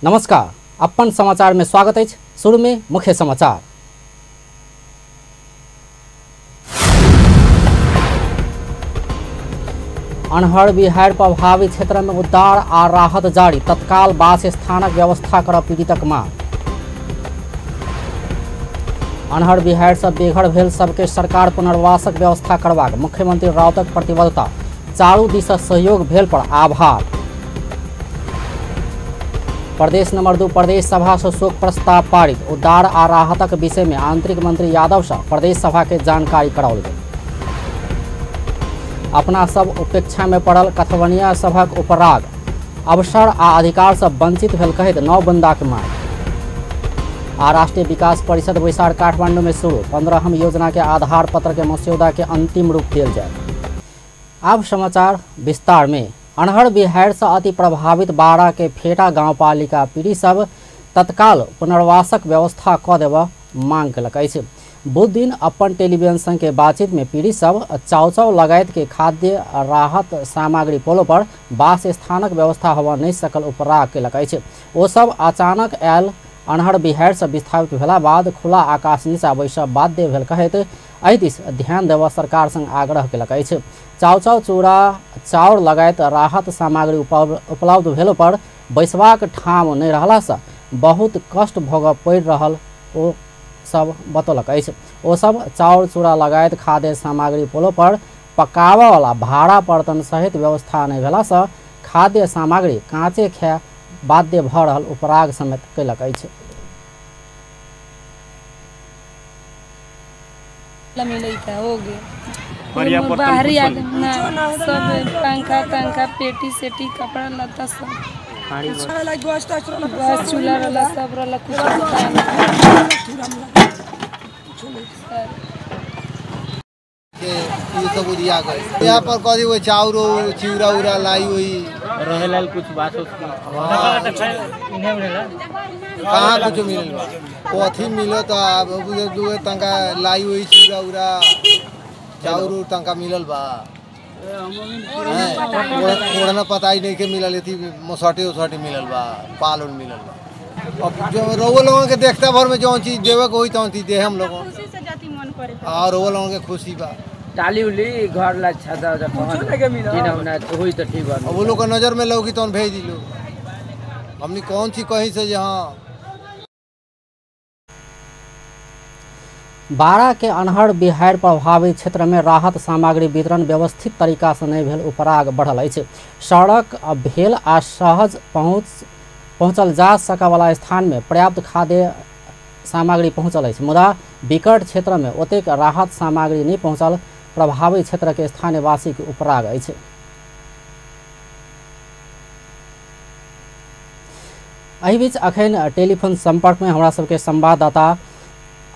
नमस्कार, अपन समाचार में स्वागत है। शुरू में मुख्य समाचार। अनहड़ बिहार प्रभावित क्षेत्र में उद्धार आ राहत जारी, तत्काल वास स्थानक व्यवस्था कर पीड़ितक मांग। अनहड़ बिहार से बेघर भेल सबके सरकार पुनर्वासक व्यवस्था करबाक मुख्यमंत्री राउतक प्रतिबद्धता, चारू दिशा सहयोग भेल पर आभार। प्रदेश नंबर 2 प्रदेश सभा से शोक प्रस्ताव पारित, उद्धार आ राहतक विषय में आंतरिक मंत्री यादव से प्रदेश सभा के जानकारी कराओल गेल। अपना सब उपेक्षा में पड़ल कथवनिया सभक उपराग, अवसर आ अधिकार से वंचित भेल कहैत 9 बंदा के मांग। आ राष्ट्रीय विकास परिषद बैसार काठमांडू में शुरू, 15हम योजना के आधार पत्र के मसौदा के अंतिम रूप दिया जाए। अब समाचार विस्तार में। अनहड़ बिहार से अति प्रभावित बारा के फेटा गाँव पालिका पीड़ित सब तत्काल पुनर्वासक व्यवस्था क देव मांग कलक अछि। बुध दिन अपन टेलीविजन के बातचीत में पीड़ित सब चाउचाउ लगायत के खाद्य राहत सामग्री पोलो पर वास स्थानक व्यवस्था होवा नहीं सकल उपराग कलक अछि। ओ सब अचानक आयल अनहड़ बिहार से विस्थापित भेला बाद खुला आकाश नीचा बैसब बाध्य भेल कहैत एहि दिस ध्यान देव सरकार संग आग्रह कलक अछि। चाउचाउ चूड़ा चाउर लगायत राहत सामग्री उपलब्ध भेलो पर बैसबाक ठाम नहीं रहला से बहुत कष्ट भोगऽ पड़ि रहल ओ सब बतौलक अछि। ओ सब चाउर चूड़ा लगायत खाद्य सामग्री पोलो पर पकावा वाला भाड़ा बर्तन सहित व्यवस्था नहीं भेला से खाद्य सामग्री काँचे खाय बाध्य भ रहल उपराग समेत कयलक अछि। हो गए बाहरी आदमी ना सब पंखा पेटी सेटी कपड़ा लत्ता सब गैस चूल्हा वाला सब रहला ये सब उदिया गए। यहाँ पर कभी वो चाउर चिउरा उरा लाई हुई रहेला कुछ बात उसकी कहाँ कुछ मिलल बा कथी मिलो तो दुए तंका लाई हुई चिउरा उरा चाउर तंका मिलल बा ओढ़ना पता ही नहीं के मिलल थी मसटे उसटे मिलल बा पाल मिलल बा। अब जो रोवो लोगों के देखता भर में जो चीज देवे को हुई तो चीज दे हम लोगों और रोवो लोगों के खुशी बा टाली उली घर ला छाता हुई तो ठीक बा। वो लोग का नजर में लौकी तो भेज दिलो हमने कौन सी कहीं से जहाँ। बारा के अनहड़ बिहार प्रभावित क्षेत्र में राहत सामग्री वितरण व्यवस्थित तरीका से नहीं भेल उपराग बढ़ल अछि। सड़क भेल आ सहज पहुँचल जा सका वाला स्थान में पर्याप्त खाद्य सामग्री पहुँचल अछि, मुदा विकट क्षेत्र में ओतेक राहत सामग्री नहीं पहुँचल प्रभावित क्षेत्र के स्थानीय वासी के उपराग अछि। एहि बीच अखन टेलीफोन संपर्क में हमरा सबके संवाददाता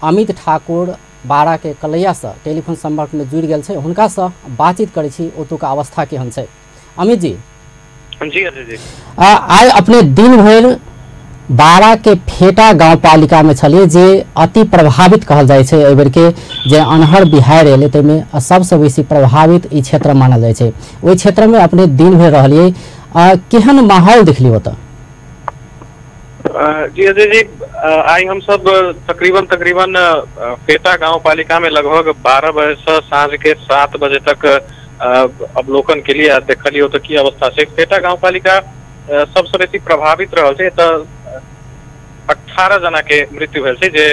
अमित ठाकुर बारा के कलैया से टेलीफोन संपर्क में जुड़ गए हैं, हुनका से बातचीत करै छी ओतुका अवस्था केहन छै। अमित जी जी आइ अपने दिन भर बारा के फेटा गाँव पालिका में छलिए जे अति प्रभावित कहल जाय छै। एहि बेर के जे अनहड़ बिहार एले ते में सबसे बेसी प्रभावित ई क्षेत्र मानल जाय छै। ओहि क्षेत्र में अपने दिन भर रहलिए, केहन माहौल देखलिए ओतऽ? जी अजय जी, आज हम सब तकरीबन फेटा गांव पालिका में लगभग 12 बजे से सांझ के 7 बजे तक अवलोकन के लिए देखलिए तो की अवस्था से फेटा गांव पालिका सबसे बेसी प्रभावित रहल छै। तो 18 जना के मृत्यु भेल छै जे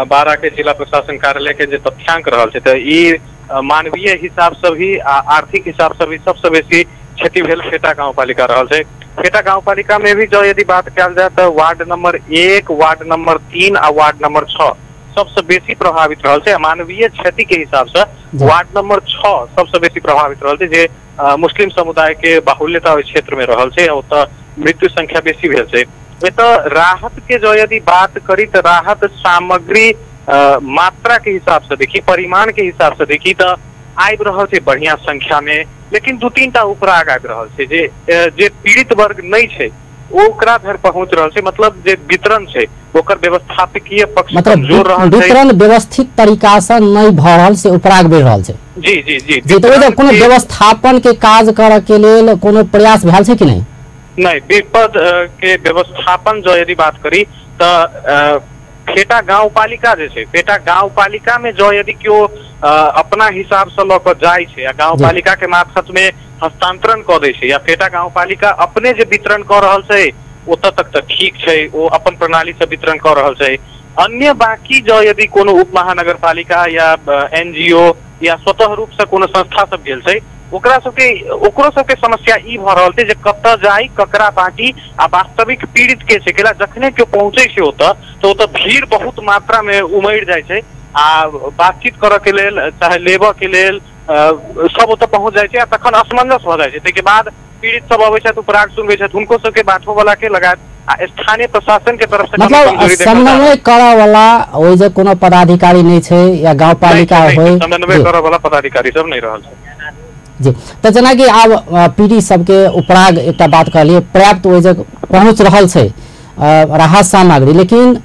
12 के जिला प्रशासन कार्यालय के जे तथ्यांक रहल छै। तो ई मानवीय हिसाब से भी आर्थिक हिसाब से भी सबसे बेसी क्षति भेल फेटा गांव पालिका रहल छै। फेटा गांव पालिका में भी जो यदि बात कल जाए तो वार्ड नंबर 1, वार्ड नंबर 3 और वार्ड नंबर 6 सबसे बेसी प्रभावित रहल छै। मानवीय क्षति के हिसाब से वार्ड नंबर 6 सबसे बेसी प्रभावित रहल छै, जे मुस्लिम समुदाय के बाहुल्यता ओहि क्षेत्र में रहल छै। ओतऽ मृत्यु संख्या बेसी भेल छै। तो राहत के जो यदि बात करी तो राहत सामग्री मात्रा के हिसाब से देखी, परिमाण के हिसाब से देखी तो आबि रहल छै बढ़िया संख्या में, लेकिन 2-3 टा उपराग आबि रहल छै जे पीड़ित वर्ग नहीं छै ओकरा धरि पहुंच रहल छै। मतलब जे वितरण छै ओकर व्यवस्थापकीय पक्ष कमजोर रहल छै, वितरण व्यवस्थित तरीका से नहीं भ रहल से उपराग बढ़ि रहल छै। जी जी जी जे तो कोनो व्यवस्थापन के काज करऽ के लेल कोनो प्रयास भेल छै कि नहीं? नहीं, विपद के व्यवस्थापन जो यदि बात करी तो फेटा गाँव पालिका जैसे फेटा गाँव पालिका में जो यदि क्यों अपना हिसाब से लऽ जाए छे या गाँव पालिका के मार्फत में हस्तांतरण कर दे छे या फेटा गाँव पालिका अपने जे वितरण कर रहल छे ओतऽ तक तो ठीक है, वो अपन प्रणाली से वितरण कर रहल छे। अन्य बाकी जो यदि कोनो उप महानगर पालिका या NGO या स्वतः रूप से कोनो संस्था सब गेल छे ओकरो सबके समस्या ई भ रहल छे जे कतऽ जाई ककरा बांटी आ वास्तविक पीड़ित के छे केला जखने के पहुंचे छे ओतऽ तो ओतऽ भीड़ बहुत मात्रा में उमड़ जाय छे आ बातचीत करऽ के लेल चाहे लेबऽ के लेल सब ओतऽ पहुंच जाय छे आ तखन असमंजस भ जाय छे। ताहि के बाद पीड़ित सब अबै छथि उपराग सुनबै छथि हुनको सबके बाँटो वाला के लगात आ स्थानीय प्रशासन के तरफ से मतलब समन्वय करऽ वाला ओइ जे कोनो पदाधिकारी नहीं छे या गांव पालिका होय समन्वय करऽ वाला पदाधिकारी सब नहीं रहल छे जी। तो जेना कि आब पीड़ित सबके उपराग एक बात कहलिए पर्याप्त ओइ जे पहुंच रहल छे राहत सामग्री, लेकिन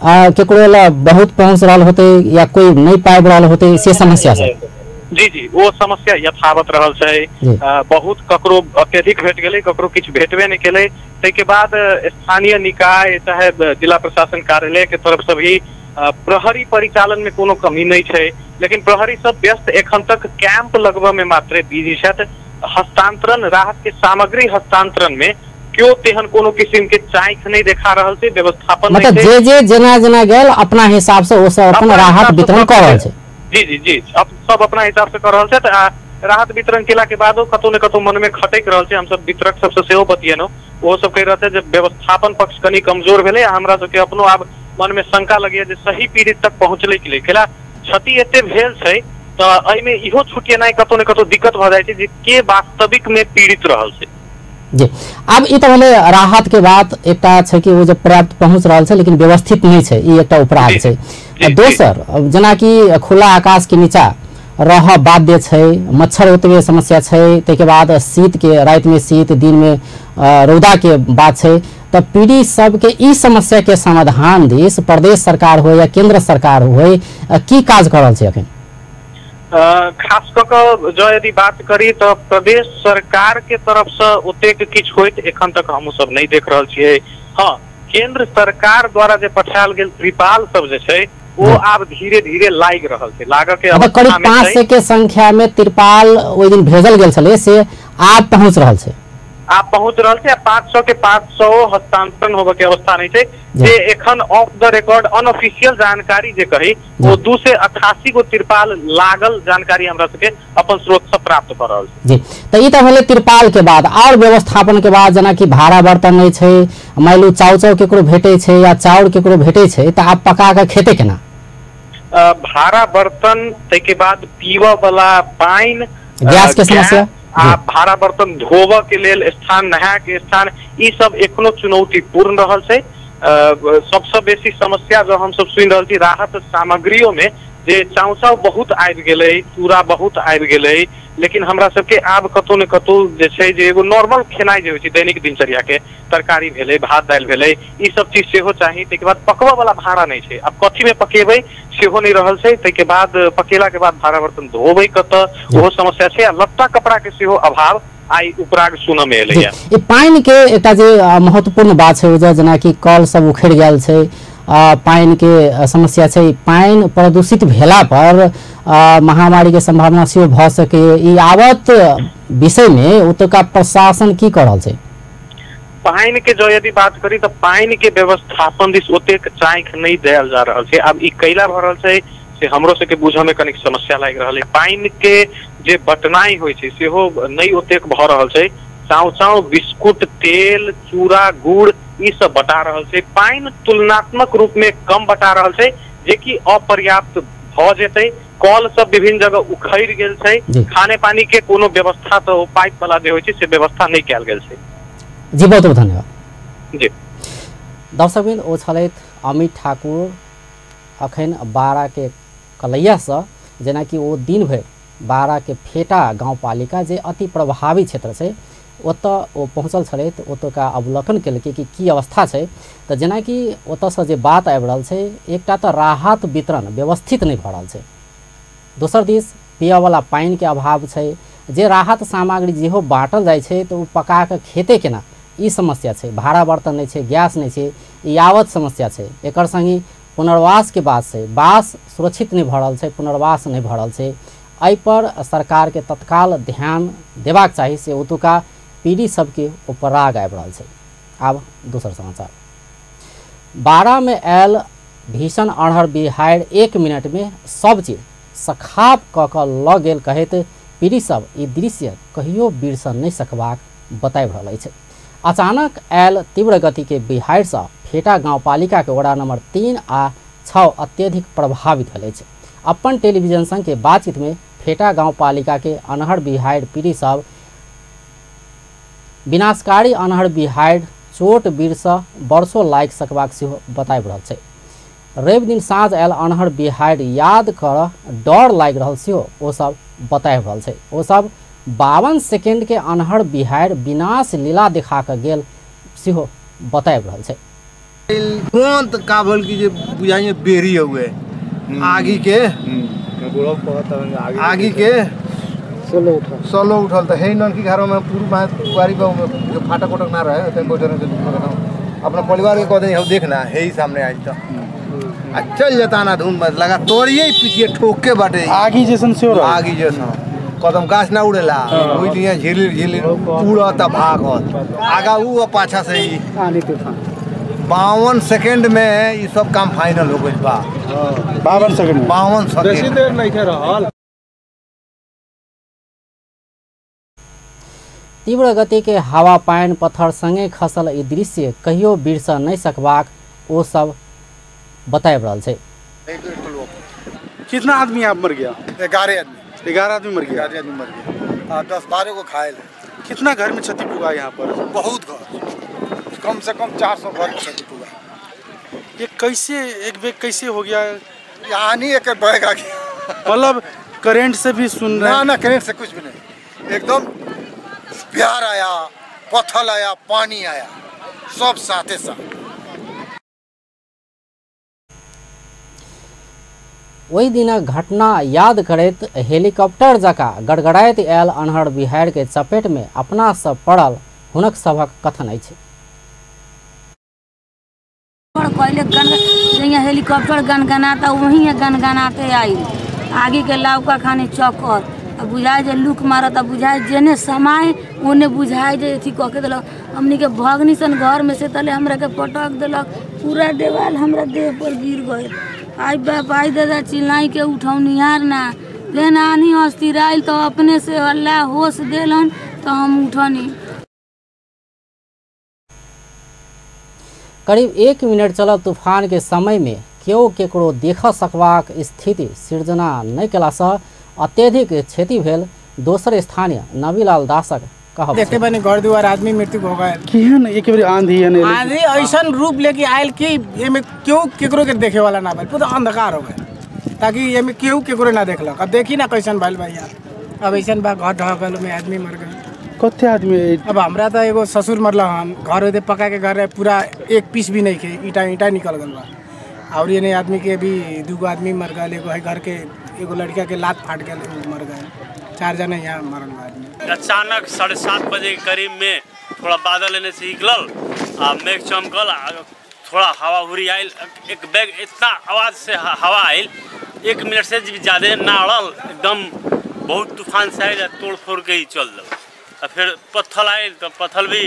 केकरो ला बहुत पहुंच रहल होते या कोई नहीं पाबि रहल होते से समस्या से जी वो समस्या यथावत रहल छे। बहुत ककरो अत्यधिक भेट गेलै ककरो किछ भेटबे नहीं केलै। ताहि के बाद स्थानीय निकाय चाहे जिला प्रशासन कार्यालय के तरफ से भी प्रहरी परिचालन में कोनो कमी नहीं छे, लेकिन प्रहरी सब व्यस्त एखन तक कैंप लगबा में मात्र बिजी छथि। हस्तांतरण राहत के सामग्री हस्तांतरण में क्यों तेहन कोनो किस्म के चाइक नहीं देखा रहल छे, व्यवस्थापन मतलब जे जेना जेना गेल अपना हिसाब से ओ सब अपन राहत वितरण कर रहल छे। जी अब सब अपना हिसाब से कर रहल छथि आ राहत वितरण केला के बादो कतौ न कतौ मन में खटक रहल छे। हम सब वितरक सबसे सेहो बतियेनो वो सब कह रहल छे जे व्यवस्थापन पक्ष कनी कमजोर भेले हमरा सबके अपनो आब मन में शंका लगे जे सही पीड़ित तक पहुंचले के लिए केला क्षति एते भेल छे तो एहि में इहो छुटियेनाइ कतौ न कतौ दिक्कत भ जाय छे जे के वास्तविक में पीड़ित रहल छे। जी अब ई तो भेले राहत के बाद एकटा छै कि वो जो पर्याप्त पहुंच रहल छे लेकिन व्यवस्थित नहीं छे, ई एकटा उपराग छे। दोसर जेना कि खुला आकाश के नीचा रह बाध्य छे, मच्छर ओतबे समस्या छे, ते के बाद शीत के रात में शीत दिन में रौदा के बात छे। तो पीड़ित सबके ई समस्या के समाधान दिस प्रदेश सरकार हो या केंद्र सरकार हो की काज कर रहल छे अखन? खास कऽ जो यदि बात करी तो प्रदेश सरकार के तरफ से ओतेक किछ होइत एखन तक हम सब नहीं देख रहल छियै। हाँ, केंद्र सरकार द्वारा जे पठायल गेल त्रिपाल सब जे छै वो आब धीरे धीरे लाग रहल छे। लागऽ के करीब 500 के संख्या में त्रिपाल ओइ दिन भेजल गेल छले से आब पहुंच रहल छे। आप पहुंच रहल छे 500 के 500 हस्तांतरण होबे के अवस्था नहीं छे। जे एखन ऑफ द रिकॉर्ड अनऑफिशियल जानकारी जे कही वो 288 गो त्रिपाल लागल जानकारी हमरा सबके अपन स्रोत से प्राप्त कर रहल छे। जी तो ई त भेले त्रिपाल के बाद और व्यवस्थापन के बाद जेना कि भाड़ा बर्तन नहीं छे, माइलू चाउ केकरो भेटे छे या चाउर केकरो भेटे छे त आप पका के खेते केना? भाड़ा बर्तन तै के बाद पीवा वाला पानी गैस के समस्या आ भाड़ा बर्तन धोबऽ के लेल स्थान नहाय के स्थान ई सब एखनो चुनौतीपूर्ण रहल छे। सबसे बेसी समस्या जो हम सब सुनि रहल छी राहत सामग्रियों में जे चाउ बहुत आबि गेलै, चूड़ा बहुत आबि गेलै, लेकिन हमरा सबके आब कतौ न कतौ जे छै जे एगो नॉर्मल खेनाइ जे होइ छै दैनिक दिनचर्या के तरकारी भेलै भात दालि भेलै ई सब चीज सेहो चाही। ताहि के बाद पकबऽ वाला भाड़ा नहीं छै, अब कथी में पकेबै सेहो नहीं रहल छै। ताहि के बाद पकेला के बाद भाड़ा बर्तन धोबै कतऽ ओहो समस्या छै आ लत्ता कपड़ा के सेहो अभाव आई उपराग सुनऽ में एलै। ई पानी के एकटा जे महत्वपूर्ण बात छै जेना कि कल सब उखड़ गेल छै, पानी के समस्या छै, पानी प्रदूषित भेला पर महामारी के संभावना सेहो भ सके। ई आवत विषय में ओतका प्रशासन की कर रहल छै? पानी के जो यदि बात करी तो पानी के व्यवस्थापन दिस ओतेक चाइक नहीं देल जा रहल छै। अब ई कैला भ रहल छै से हमरो सबके बुझऽ में कनिक समस्या लागि रहल है। पानी के जे बटनाई होइ छै सेहो नहीं ओतेक भ रहल छै। चाउ बिस्कुट तेल चूड़ा गुड़ ई सब बटा रहल छै, पानी तुलनात्मक रूप में कम बटा रहल छै जे कि अपर्याप्त भ जेतै। कल सब विभिन्न जगह उखड़ गेल छै, खाने पानी के कोनो व्यवस्था तो पाइप वाला जे होइ छै से व्यवस्था नहीं कयल गेल छै। जी बहुत बहुत धन्यवाद। जी दर्शकबिन ओ छलैथ अमित ठाकुर अखन बारा के कलैया से जेना कि ओ दिन भर बारा के फेटा गाँव पालिका जे अति प्रभावी क्षेत्र छै ओतऽ ओ पहुँचल छलैथ, ओतुका अवलोकन केलकै कि की अवस्था छै। तऽ जेना कि ओतऽसँ जे बात आबि रहल छै एकटा तऽ राहत वितरण व्यवस्थित नहीं भऽ रहल छै, दोसर दिस पियऽवला पानि के अभाव छै। जे राहत सामग्री जेहो बाँटल जाइ छै तऽ ओ पका के खेते केना ई समस्या छै। भाड़ा बर्तन नहीं छै, गैस नहीं छै, यावत समस्या छै। एकर संगी पुनर्वास के बात छै, बास सुरक्षित नहीं भरल छै, पुनर्वास नहीं भरल छै। एहि पर सरकार के तत्काल ध्यान देबाक चाही से ओतुका पीढ़ी सबके उपराग आबि रहल छै। आब दोसर समाचार। बारा में आयल भीषण अन्हर बिहाड़ि 1 मिनट में सब चीज सखाप कऽ कऽ लऽ गेल कहैत पीढ़ी सब ई दृश्य कहियो बिरसँ नहि सकबाक बताबि रहल अछि। अचानक आयल तीव्र गति के बिहाड़ि से फेटा गांवपालिका के वड़ा नंबर 3 आ 6 अत्यधिक प्रभावित भेल अछि। अपन टेलीविजन संग के बातचीत में फेटा गांवपालिका के अन्हर बिहाड़ि पीढ़ी सब विनाशकारी अन्हर बिहाड़ि चोट बिरसँ वर्षों लागि सकबाक सेहो बताबि रहल छै। रवि दिन साँझ आयल अन्हर बिहाड़ि याद कर डर लागि रहल सेहो ओ सब बताबि रहल छै। ओ सब 52 सेकेंड के अन्हर बिहाड़ि विनाश लीला देखा कऽ गेल सेहो बताबि रहल छै। तुरंत का बोल की बुझाइए बेरी हुए आगी के सोलो उठल तो है नल की घरों में पूरी बारी जो फाटक उटक ना रहे अपना परिवार के कहते हैं देखना है ही सामने आज तो चल जाता ना धूम बस लगा तोड़िए पीछे ठोक के बाटे आगी जैसन से आगी जैसा कदम गाछ ना उड़ेला वही लिए झिलिर झिलिर उड़ता भागत आगा वो पाछा से ही 52 सेकंड में ये सब काम फाइनल हो गई बा। 52 सेकंड 52 सेकंड बेसी देर नहीं के रहल। तीव्र गति के हवा पानि पत्थर संगे खसल ई दृश्य कहियो बिरसँ नहि सकबाक ओ सब बताबि रहल छै। कितना आदमी आप मर गया? 11 आदमी 11 आदमी मर गया। 11 आदमी मर गया 10-12 को घायल है। कितना घर में क्षति पुगा यहाँ पर? बहुत घर कम से कम 400 घर क्षति पुगा। ये कैसे एक बैग कैसे हो गया? यहाँ नहीं एक बैग आ गया मतलब करंट से भी सुन रहे? ना करंट से कुछ भी नहीं, एकदम प्यार आया, पत्थर आया, पानी आया, सब साथे साथ। ओहि दिनक घटना याद करैत हेलीकॉप्टर जकाँ गड़गड़ाइत आयल अन्हर बिहाड़ि के चपेट में अपना सब पड़ल हुनक सभक कथन अछि। हेलीकॉप्टर गनगनाता वहीं गनगनाते आई आगे के लाउका खाने चौकर बुझाए जे लुक मारत बुझाए जेने समय ओने बुझाए जे अथी कह के दिलक हमनी के भगनी सन घर में से तले हमरा के पटक दिलक पूरा देवाल हमरा देह पर गिर गए। आई बाप आई दादा चिल्लाई के उठौनिहार ना लेन आनी अस्थिराइल तो अपने से अल्लाह होश देलन तो हम उठनी। करीब 1 मिनट चलल तूफान के समय में केओ केकरो देख सकबाक स्थिति सिर्जना नहीं केलासँ अत्यधिक क्षति भेल। दोसर स्थानीय नवीलाल दासक कहब देखते बने घर दुआर आदमी मृत्यु हो गए केहन एक बार आंधी आंधी ऐसा रूप लेके आयल कि एमे क्यों केकरो के देखे वाला ना भइल, पूरा अंधकार हो गए ताकि एमे केहू केकरो ना देखलक। अब देखी ना कैसन भइल भाई यार। अब ऐसा बा घर ढह गल में आदमी मर गए। कते आदमी? अब हमरा तो एगो ससुर मरल हम घर होते पका के घर पूरा एक पीस भी नहीं खे ईटा निकल गल बा। और ये आदमी के भी 2 आदमी मर गए। एगो है घर के एगो लड़का के लात फाट गए मर गए। 4 जना यहाँ मरल आदमी। अचानक 7:30 बजे के करीब में थोड़ा बादल एने से निकलल आ मेघ चमकल थोड़ा हवा हुरी आयल एक बैग इतना आवाज से हवा आयल 1 मिनट से ज़्यादा ना अड़ल एकदम बहुत तूफान से आयल तोड़ फोड़ के ही चल दल। फिर पत्थर आयल तो पत्थर भी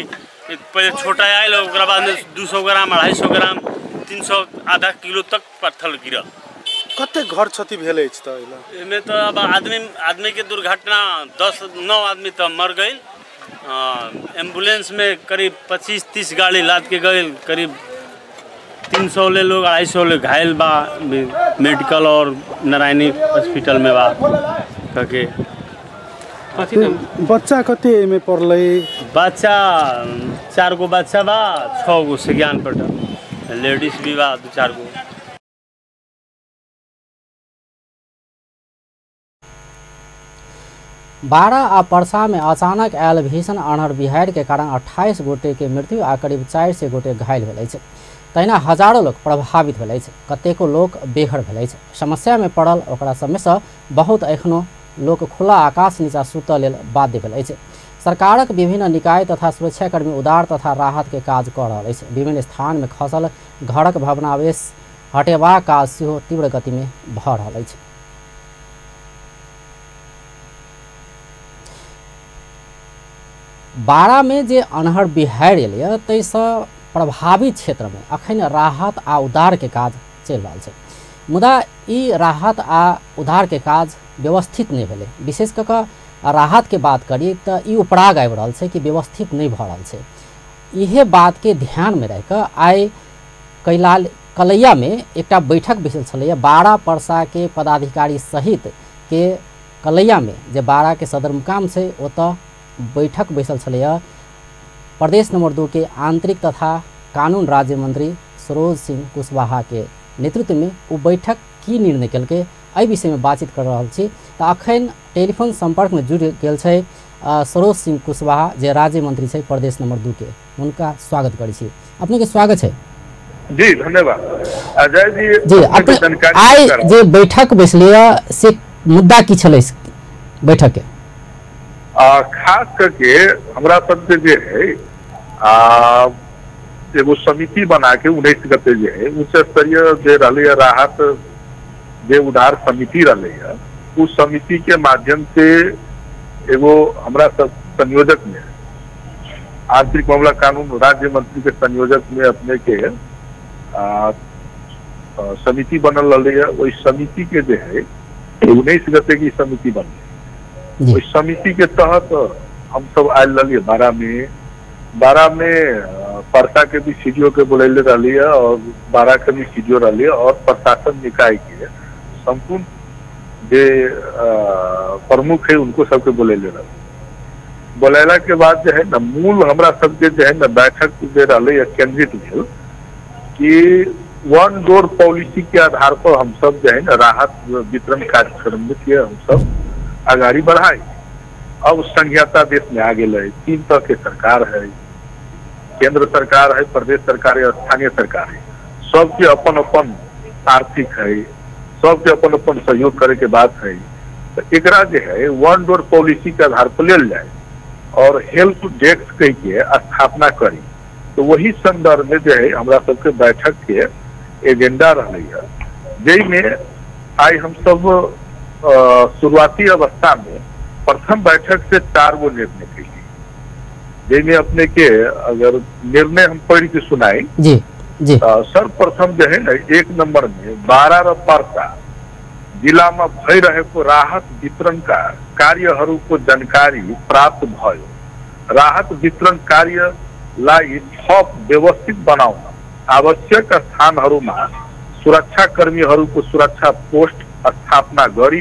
पहले छोटा आयल और बाद में 200 ग्राम 250 ग्राम 300 आधा किलो तक पत्थर गिरल। कते घर क्षति भेल अछि त एमे तो अब आदमी के दुर्घटना 9 आदमी तो मर गए। एम्बुलेंस में करीब 25-30 गाड़ी लाद के गए। करीब 300 ले लोग 250 ले घायल बा मेडिकल और नारायणी हॉस्पिटल में बा के। बच्चा कते में पड़ले? बच्चा 4 गो बच्चा बा 6 गो सिज्ञान पटल लेडीज भी बा 2-4 गो। बारा आ परसा में अचानक आयल भीषण अन्हर बिहाड़ि के कारण 28 गोटे के मृत्यु आ करीब 400 गोटे घायल भेल अछि। तहिना हजारों लोग प्रभावित भेल अछि, कतेको लोक बेघर भेल अछि। समस्या में पड़ल ओकरा सबमें से बहुत एखनो लोक खुला आकाश नीचा सुतऽ लेल बाध्य भेल अछि। सरकारक विभिन्न निकाय तथा सुरक्षाकर्मी उद्धार तथा राहत के काज कऽ रहल अछि। विभिन्न स्थान में खसल घरक भग्नावशेष हटेबाक काज सेहो तीव्र गति में भऽ रहल अछि। बारा में जे अन्हर बिहाड़ि एलैए ताहिसँ प्रभावित क्षेत्र में अखन राहत आ उद्धार के काज चलि रहल छै, मुदा ई राहत आ उद्धार के काज व्यवस्थित नहीं भेलै। विशेष कऽ कऽ राहत के बात करी तो ई उपराग आबि रहल छै कि व्यवस्थित नहीं भऽ रहल छै। इहे बात के ध्यान में रखिकऽ आइ कलैया में एकटा बैठक बैसल छलैए। बारा परसा के पदाधिकारी सहित के कलैया में जे बारा के सदर मुकाम छै ओतऽ बैठक बैसल छलैए। प्रदेश नंबर 2 के आंतरिक तथा कानून राज्य मंत्री सरोज सिंह कुशवाहा के नेतृत्व में वो बैठक की निर्णय केलकै एहि विषय में बातचीत कर रहल छी। तो अखन टेलीफोन संपर्क में जुड़ गेल छै सरोज सिंह कुशवाहा जे राज्य मंत्री छै प्रदेश नंबर 2 के। उनका स्वागत करै छी। अपने के स्वागत है जी। धन्यवाद अजय जी। आइ जे बैठक बैसलिए से मुद्दा की छलै बैठक के? खास करके हमरा सबके जे है एगो समिति बना के 19 गते जे है उच्च स्तरीय जे रहे राहत जे उद्धार समिति रहे उस समिति के माध्यम से एगो हमरा सब संयोजक में आंतरिक मामला कानून राज्य मंत्री के संयोजक में अपने के समिति बनल रहे। वही समिति के जो है 19 गते की समिति बनी। उस समिति के तहत हम सब आयल रही बारा में परसा के भी सीडीओ के बुलैले रही और बारा के भी सीडीओ रही और प्रशासन निकाय के संपूर्ण जे प्रमुख है उनको सबके बुलैले रही। बुलैला के बाद जो है न मूल हमरा सबके जो है न बैठक जे रही केंद्रित भेल कि वन डोर पॉलिसी के आधार पर हम सब जो है न राहत वितरण कार्यक्रम के हम सब आगाड़ी बढ़ाई। अब संघीयता देश में आ गए है। 3 तरह के सरकार है, केंद्र सरकार है, प्रदेश सरकार है, स्थानीय सरकार है। सबके अपन अपन आर्थिक है, सबके अपन अपन सहयोग करे के बात है। तो एकरा जो है वन डोर पॉलिसी के आधार पर ले जाए और हेल्प डेस्क कह के स्थापना करी। तो वही संदर्भ में जो है हमरा सबके बैठक के एजेंडा रही है। जई में आई हम सब शुरुआती अवस्था में प्रथम बैठक से 4 गो निर्णय के लिए जिसमें अपने के अगर निर्णय हम पढ़ के सुनाए जी जी। सर्वप्रथम जो है न 1 नंबर में बारा र परसा जिला में भई रहे को राहत वितरण का कार्यहरू को जानकारी प्राप्त भयो। राहत वितरण कार्य लाई थप व्यवस्थित बनाउन आवश्यक स्थानहरूमा सुरक्षा कर्मीहरूको सुरक्षा पोस्ट स्थापना गरी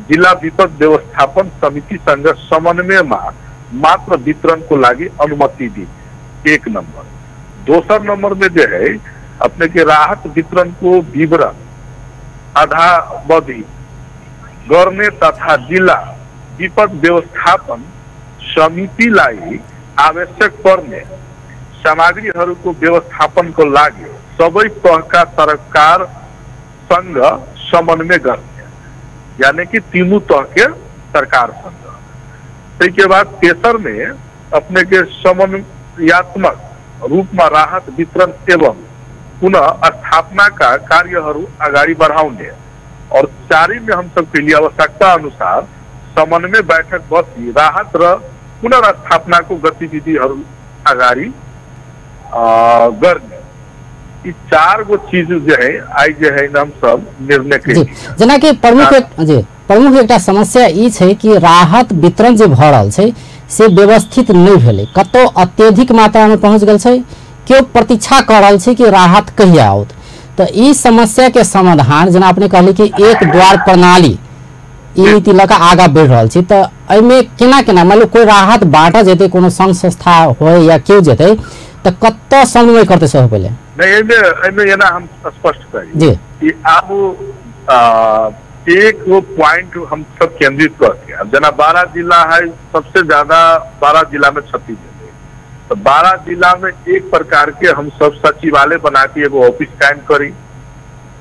जिला विपद व्यवस्थापन समितिसँग समन्वयमा मात्र वितरणको लागि अनुमति दी। 1 नंबर। दोसर नंबर में जो है अपने के राहत वितरण को विवरण अधावधि गर्ने तथा जिला विपद व्यवस्थापन समितिलाई आवश्यक पर्ने सामग्रीहरूको व्यवस्थापनको लागि सबै तहका सरकार संग समन्वय गर्ने, यानी कि तीनों तह के सरकार संग। ते के बाद तेसर में अपने के समन्वयात्मक रूप में राहत वितरण एवं पुनः स्थापना का कार्यहरू अगाडि बढ़ाउने और 4 में हम सबके लिए आवश्यकता अनुसार समन्वय बैठक बसी राहत र पुनर्स्थापना को गतिविधिहरू अगाडि गर्ने। ये 4 गो चीज जो है आई जो है हम सब निर्णय के जेना कि प्रमुख एकटा समस्या ई छै कि राहत वितरण जे भऽ रहल छै से व्यवस्थित नहीं भेलै, कतौ अत्यधिक मात्रा में पहुंच गेल छै, केओ प्रतीक्षा कर रहल छै कि राहत कहिया आओत। तो ई समस्या के समाधान जेना अपने कहली कि 1 द्वार प्रणाली ई नीति लऽ कऽ आगाँ बढ़ि रहल छै। तो एहिमे केना मान लो कोई राहत बांटा जेतै, कोनो संघ संस्था होय या केओ जेतै तो कतौ समन्वय करते सब पहले नहीं ये ना हम स्पष्ट करें जी कि अब एक वो पॉइंट हम सब केंद्रित करते हैं। जना 12 जिला है, सबसे ज्यादा 12 जिला में 36 जिले, तो 12 जिला में एक प्रकार के हम सब सचिवालय बना के एगो ऑफिस कायम करी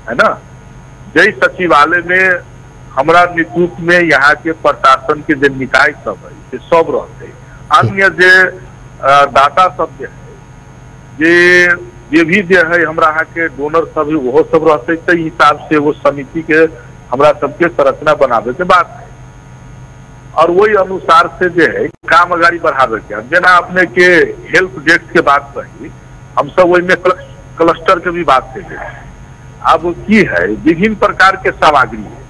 है ना। जय सचिवालय में हमरा नेतृत्व में यहाँ के प्रशासन के जो निकाय सब है से सब रहते, अन्य जे दाता सब जे है जे भी जे है हमरा यहाँ के डोनर सब है वो सब रहते, तो हिसाब से वो समिति के हमरा सबके संरचना बनावे के बात है और वही अनुसार से जो है काम अगाड़ी बढ़ावे के। जेना अपने के हेल्प डेस्क के बात रही, हम सब वही में क्लस्टर के भी बात करें। अब की है विभिन्न प्रकार के सामग्री है।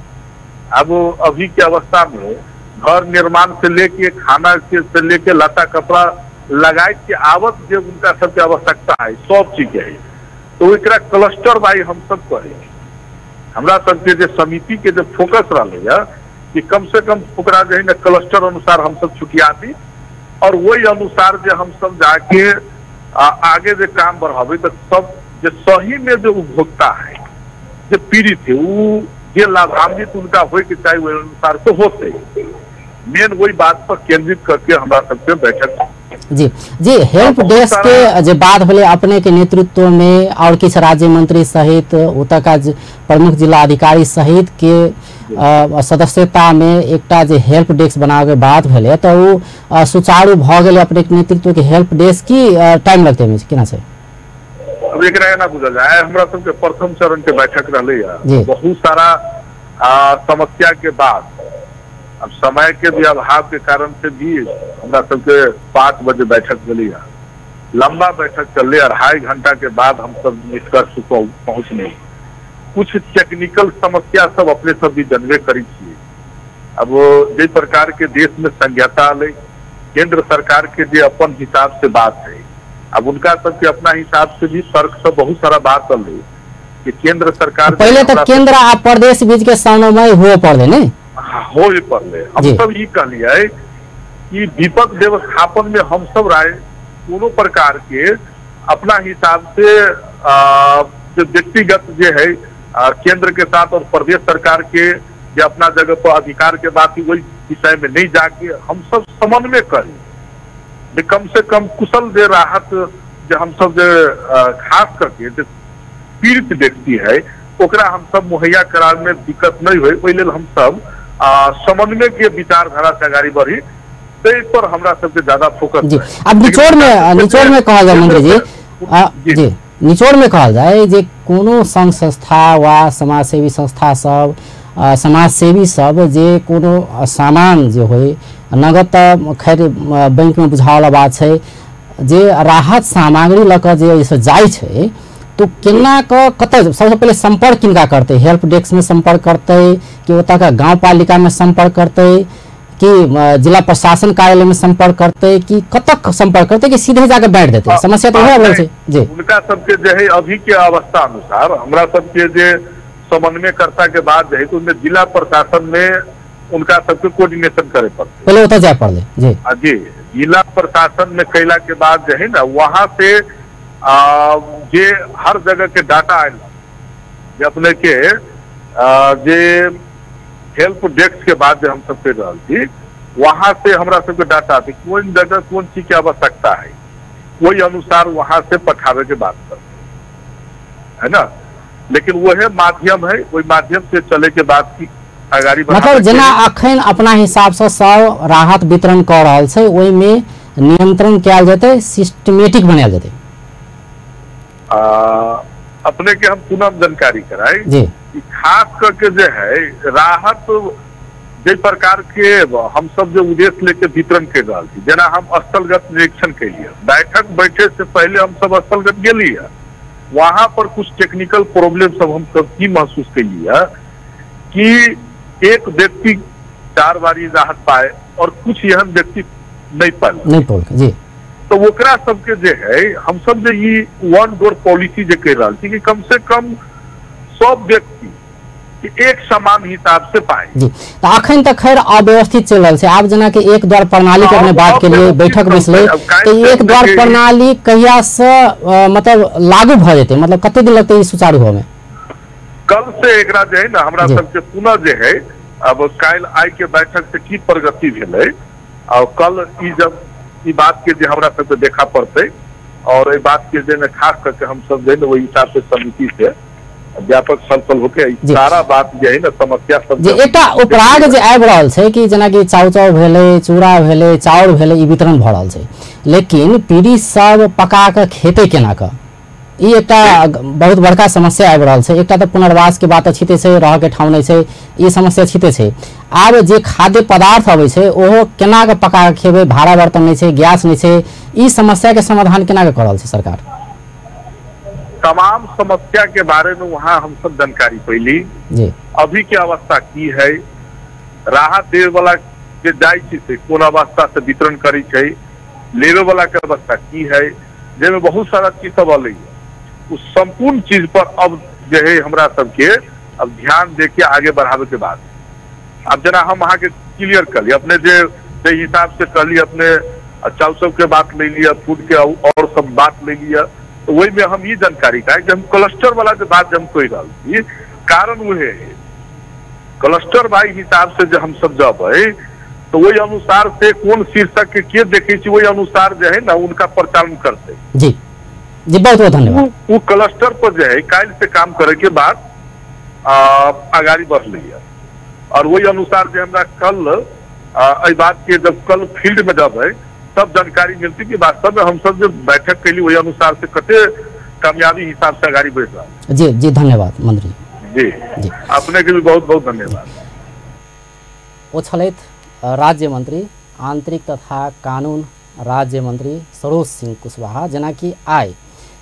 अब अभी के अवस्था में घर निर्माण से लेके खाना के से लेके लता कपड़ा लगाए के आवत जो उनका सबके आवश्यकता है सब चीज है, तो एकरा क्लस्टर भाई हम सब कहे। हमरा सबके जो समिति के जो फोकस रहा कि कम से कम ओकरा जो है ना क्लस्टर अनुसार हम सब छुटिया दी और वही अनुसार जो हम सब जाके आगे जो काम बढ़ावे, तो सब जो सही में जो उपभोक्ता है जो पीड़ित है वो जे लाभान्वित उनका हो के चाहे वही अनुसार तो होते, मेन वही बात पर केंद्रित करके हमारा सबसे बैठक। जी जी, हेल्प डेस्क के जो बात भले अपने के नेतृत्व में और किस राज्य मंत्री सहित उतर का प्रमुख जिला अधिकारी सहित के सदस्यता में एकटा जे हेल्प डेस्क बनावे के बात भले, तो वो सुचारू भ गेले अपने के नेतृत्व के हेल्प डेस्क की टाइम लगते में केना से? अब एक ना बुझल जाए, हमरा सबके प्रथम चरण के बैठक रही, बहुत सारा समस्या के बाद अब समय के भी अभाव के कारण से भी हमरा सबके 5 बजे बैठक चली, लंबा बैठक चल 2.5 घंटा के बाद हम सब निष्कर्ष पहुंचने। कुछ टेक्निकल समस्या सब अपने सब भी जनबे करी छे। अब जिस प्रकार के देश में संज्ञाता ले केंद्र सरकार के जो अपन हिसाब से बात है, अब उनका सबके अपना हिसाब से भी तर्क सब बहुत सारा बात चल रही कि केंद्र सरकार पहले तक केंद्र आ प्रदेश बीच के समन्वय हो पड़े नहीं हो पड़े। हम सब ये कहलिए कि विपद व्यवस्थापन में हम सब राय दोनों प्रकार के अपना हिसाब से जो व्यक्तिगत जो है केंद्र के साथ और प्रदेश सरकार के जो अपना जगह पर अधिकार के बात वही विषय में नहीं जाके हम सब समन्वय करें, कम से कम कुशल दे राहत जो हम सब खास करके जो पीड़ित व्यक्ति है ओकरा हम सब मुहैया कराने में दिक्कत नहीं हुई, पहले हम सब समन्वय के विचारधारा से आगे बढ़ी, तो इस पर हमरा सबके ज्यादा फोकस जी। अब निचोड़ में कहा जाए मंत्री जी, निचोड़ में कहल जाए जे कोनो संघ संस्था वा समाजसेवी संस्था सब समाजसेवी सब जे कोनो सामान जो होय नगद तो खैर बैंक में बुझावला बात है, जे राहत सामग्री लक जे जाय छै तो केना कत सबसे पहले संपर्क किनका करते? हेल्प डेस्क में संपर्क करते कि ओतऽ का गांव पालिका में संपर्क करते कि जिला प्रशासन कार्यालय में संपर्क करते कि कतक संपर्क करते कि सीधे जाकर बैठ देते? समस्या तो है जी। उनका सबके जो है अभी के अवस्था अनुसार हमरा सबके जो समन्वयकर्ता के बाद जो है तो उनमें जिला प्रशासन में उनका सबके कोऑर्डिनेशन करे पड़ते, पहले होता जाए पड़े जी। जिला प्रशासन में कैला के बाद जो है ना वहां से जे हर जगह के डाटा आयल जे अपने के जे हेल्प डेस्क के बाद जो हम सब कर रहा थी वहां से हमरा सबके डाटा आती कौन जगह कौन चीज की आवश्यकता है वही अनुसार वहां से पठावे के बात करते है ना, लेकिन वह माध्यम है, वही माध्यम से चले के बाद की आगाड़ी मतलब जेना अखन अपना हिसाब से सब राहत वितरण कर रहा है वही में नियंत्रण किया जाते, सिस्टमेटिक बनाया जाते। अपने के हम पुनः जानकारी कराए कि खास करके जो है राहत जिस प्रकार के हम सब जो उद्देश्य लेके वितरण कर रहा थी, जेना हम स्थलगत निरीक्षण के लिए बैठक बैठे से पहले हम सब स्थलगत गेली है, वहां पर कुछ टेक्निकल प्रॉब्लम सब हम सब की महसूस कलिए कि एक व्यक्ति 4 बारी राहत पाए और कुछ यह व्यक्ति नहीं पाए जी। तो ओकरा सबके जो है हम सब जो ये वन डोर पॉलिसी जो कह रहा थी कि कम से कम सब व्यक्ति एक समान हिसाब से पाए जी। तो अखन तक खैर अव्यवस्थित चल रहा है। आप जना के एक द्वार प्रणाली के अपने बात के लिए बैठक में तो एक द्वार प्रणाली कहिया से मतलब लागू भ जेते, मतलब कते दिन लगते ई सुचारू होवे में? कल से एकरा जो है ना हमरा सबके पुनः जो है अब काल आई के बैठक से की प्रगति भेले और कल ई जब ई बात के जो हमरा सबके देखा पड़ते और ये बात के जो खास करके हम सब जो है वही हिसाब से समिति से व्यापक छलफल होके सारा बात जे है ना समस्या सब जे एकटा उपराग जे आबि रहल छै कि जेना कि चाउचाउ भेलै, चूड़ा भेलै, चाउर भेलै, ई वितरण भऽ रहल छै, लेकिन पीढ़ी सब पका कऽ खेतै केना कऽ, ई एकटा बहुत बड़का समस्या आबि रहल छै। एकटा तऽ पुनर्वास के बात छिते छै, रह के ठाउँ नहि छै, ई समस्या छिते छै। आब जे खाद्य पदार्थ अबै छै ओहो केना कऽ पका कऽ खेबै, भाड़ा बर्तन नहीं छै, गैस नहीं छै, ई समस्या के समाधान केना कऽ रहल छै सरकार? तमाम समस्या के बारे में वहाँ हम सब जानकारी पैली जी। अभी के अवस्था की है, राहत देवे वाला जे जाय छै कोन अवस्था से वितरण करी छै, लेवे वाला के अवस्था की है, जेमे बहुत सारा चीज सब अलै, उस संपूर्ण चीज पर अब जो है हमरा सबके अब ध्यान दे के आगे बढ़ावे के बाद अब जना हम वहाँ के क्लियर कर लिया अपने जे हिसाब से कर लिया, अपने चाउचाउ के बात ले लिया, फूड के और सब बात ले लिया, तो वही में हम ये जानकारी का कि हम क्लस्टर वाला जो बात हम कोई गल थी, कारण वो है क्लस्टर वाई हिसाब से जो हम सब जब है तो वही अनुसार से कौन शीर्षक के देखे वही अनुसार जो है ना उनका प्रचालन करते। जी जी, बहुत बहुत धन्यवाद। वो क्लस्टर पर जो है काल से काम करे के बाद आगाड़ी बढ़ लिया और वही अनुसार जो हमरा कल बात के जब कल फील्ड में जब है तब जानकारी मिलती कि वास्तव में हम सब जो बैठक के लिए वही अनुसार से कते कामयाबी हिसाब से आगाड़ी बढ़ रहा है। जी जी, धन्यवाद मंत्री जी, जी। अपने के भी बहुत बहुत धन्यवाद। ओ छलैथ राज्य मंत्री आंतरिक तथा कानून राज्य मंत्री सरोज सिंह कुशवाहा, जेना कि आइ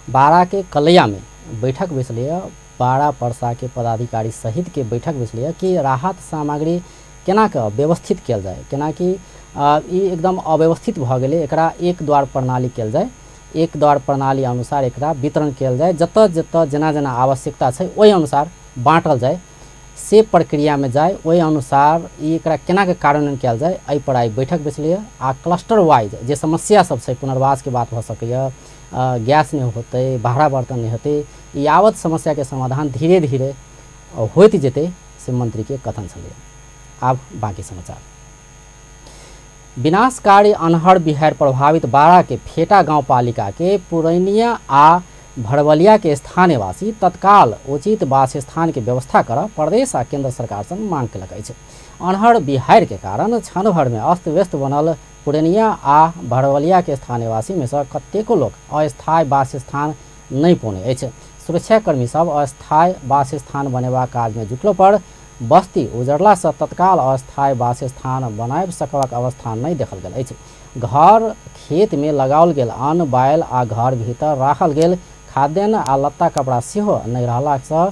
बारा के कलैया में बैठक बैसलिए, बारा परसा के पदाधिकारी सहित के बैठक बैसलिए कि राहत सामग्री केना कऽ व्यवस्थित कयल जाए, केना कि ई एकदम अव्यवस्थित भऽ गेलै, एकरा एक द्वार प्रणाली कयल जाए, एक द्वार प्रणाली अनुसार एकरा वितरण कयल जाए, जतऽ जतऽ जेना जेना आवश्यकता छै ओहि अनुसार बाँटल जाए, से प्रक्रिया में जाए, वही अनुसार एकरा केना के कार्यान्वयन कयल जाए, एहि पर आई बैठक बैसलिए। आ क्लस्टर वाइज जे समस्या सब छै, पुनर्वास के बात भऽ सकैए, गैस नहीं होते, भाड़ा बर्तन नहीं होते, यावत समस्या के समाधान धीरे धीरे होइत जेतै से मंत्री के कथन छलै। आब बाकी समाचार। विनाशकारी अन्हर बिहार प्रभावित बारा के फेटा गाँव पालिका के पुरैनिया आ भड़वलिया के स्थानीयवासी तत्काल उचित वासस्थान के व्यवस्था कर प्रदेश आ केंद्र सरकार से मांग कलक अछि। अन्हर बिहार के कारण क्षण भर में अस्त व्यस्त बनल पुरैनिया आ भड़वलिया के स्थानीयवासी में से कतेको लोग अस्थायी वासस्थान नहीं पौने अछि। सुरक्षाकर्मी सब अस्थायी वासस्थान बनेबा काज में जुटलो पर बस्ती उजड़ला से तत्काल अस्थायी वासस्थान बनाबि सकबाक अवस्था नहीं देखल गेल अछि। घर खेत में लगाओल गेल अन्न बायल आ घर भीतर राखल गेल खाद्यान्न आ लत्ता कपड़ा सेहो नहीं रहला से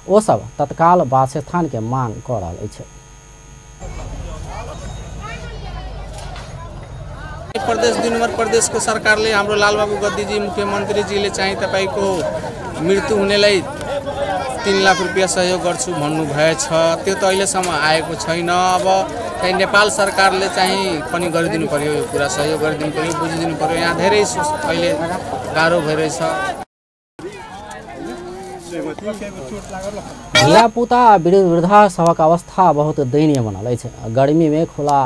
ओ सब तत्काल वासस्थान के मांग कऽ रहल अछि। प्रदेश दिनभर प्रदेश को सरकार ले हाम्रो लालबाबू गद्दी जी मुख्यमंत्री जी ले चाहिँ तपाईको मृत्यु हुनेलाई 3 लाख रुपैयाँ सहयोग गर्छु भन्नु भएछ, त्यो त अहिलेसम्म आएको छैन। अब चाहिँ नेपाल सरकारले चाहिँ पनि गरिदिनु पर्यो, यो कुरा सहयोग गरिदिनु पर्यो, बुझिदिनु पर्यो। यहाँ धेरै अहिले गाह्रो भइरहेछ। धियापुता आ वृद्धा सबक अवस्था बहुत दयनीय बनल अछि। गर्मी में खुला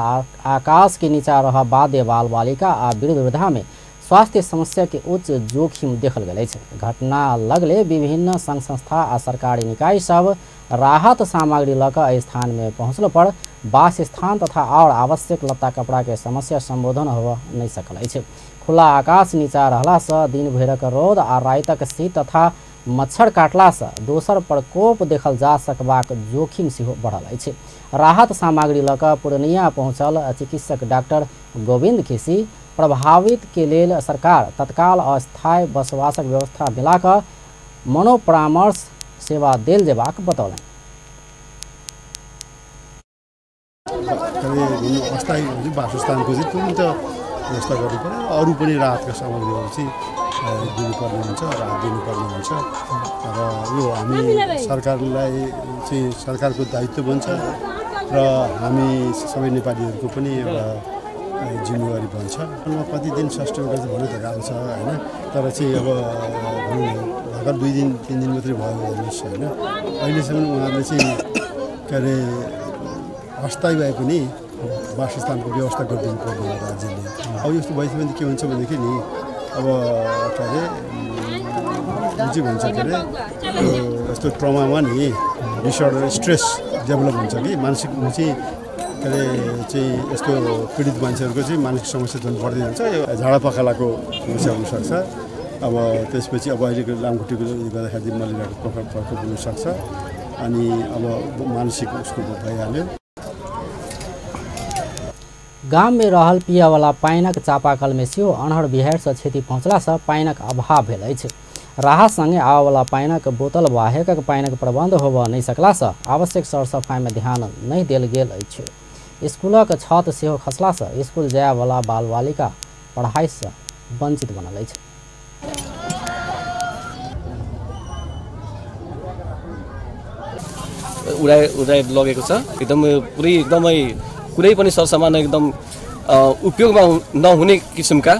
आकाश के नीचा रह बाध्य बाल बालिका आ वृद्धा में स्वास्थ्य समस्या के उच्च जोखिम देखल गेल अछि। घटना लगले विभिन्न संघ संस्था आ सरकारी निकाय सब राहत सामग्री लऽ कऽ स्थान में पहुँचल पर वास स्थान तथा और आवश्यक लत्ता कपड़ा के समस्या संबोधन हो नहीं सकल अछि। खुला आकाश नीचा रहला से दिन भरक रौद आ रातक शीत तथा मच्छर काटला से दोसर प्रकोप देखल जा सकबाक जोखिम सेहो बढ़ल अछि। राहत सामग्री लऽ कऽ पूर्णिया पहुँचल चिकित्सक डॉक्टर गोविंद केसी प्रभावित के लेल सरकार तत्काल अस्थायी बसवासक व्यवस्था मिलाकऽ मनोपरामर्श सेवा देल जेबाक बतौलनि। अस्थायी वासस्थानको चाहिँ तुरन्त व्यवस्था गर्नु पर्यो। अरू पनि राहतका सामग्रीहरू चाहिँ दिनुपर्ने हुन्छ, राहत दिनुपर्ने हुन्छ र यो हामी सरकारलाई चाहिँ सरकारको दायित्व बन्छ र हामी सबै नेपालीहरूको पनि एउटा जिम्मेवारी बन्छ। कति दिन सस्टेन गर्छ भन्ने त गाह्रो छ होइन, तर चाहिँ अब भर्खर 2 दिन 3 दिन मात्रै भयो हेर्नुहोस् होइन। अहिलेसम्म उहाँहरूले चाहिँ के अरे अस्थायी भए पनि वासस्थानको व्यवस्था गरिदिनु पर्ने हो राज्यले। अब यस्तो भएछ भने के हुन्छ भनेदेखि नि अब के अरे के भन्छ के अरे यस्तो ट्रमामा नि डिसअर्डर स्ट्रेस डेभलप हुन्छ कि मानसिक चाहिँ के अरे चाहिँ यस्तो पीडित मान्छेहरूको चाहिँ मानसिक समस्या झन् बढ्दै जान्छ। यो झाडापखालाको समस्या हुनसक्छ। अब त्यसपछि अब अहिलेको लामखुट्टेको गर्दाखेरि मलेरियाको प्रकोप हुनसक्छ अनि अब मानसिक उसको भइहाल्यो। गाम में रहल पिए वाला पानिक चापाकल में सेहो अन्हर बिहार से क्षति पहुँचला से पानिक अभाव भेल अछि। राहत संगे आबय वाला पानिक बोतल वा हेकक पानिक प्रबंध होबऽ नहि सकला से आवश्यक सर सफाई में ध्यान नहीं देल गेल अछि। स्कूलक छत सेहो खसला से स्कूल जाय वाला बाल बालिका पढ़ाई से वंचित बनल अछि। उडाइ लगेको छ। एकदम पुरै एकदमै कुनै पनि सरसामान एकदम उपयोगमा नहुने किसिमका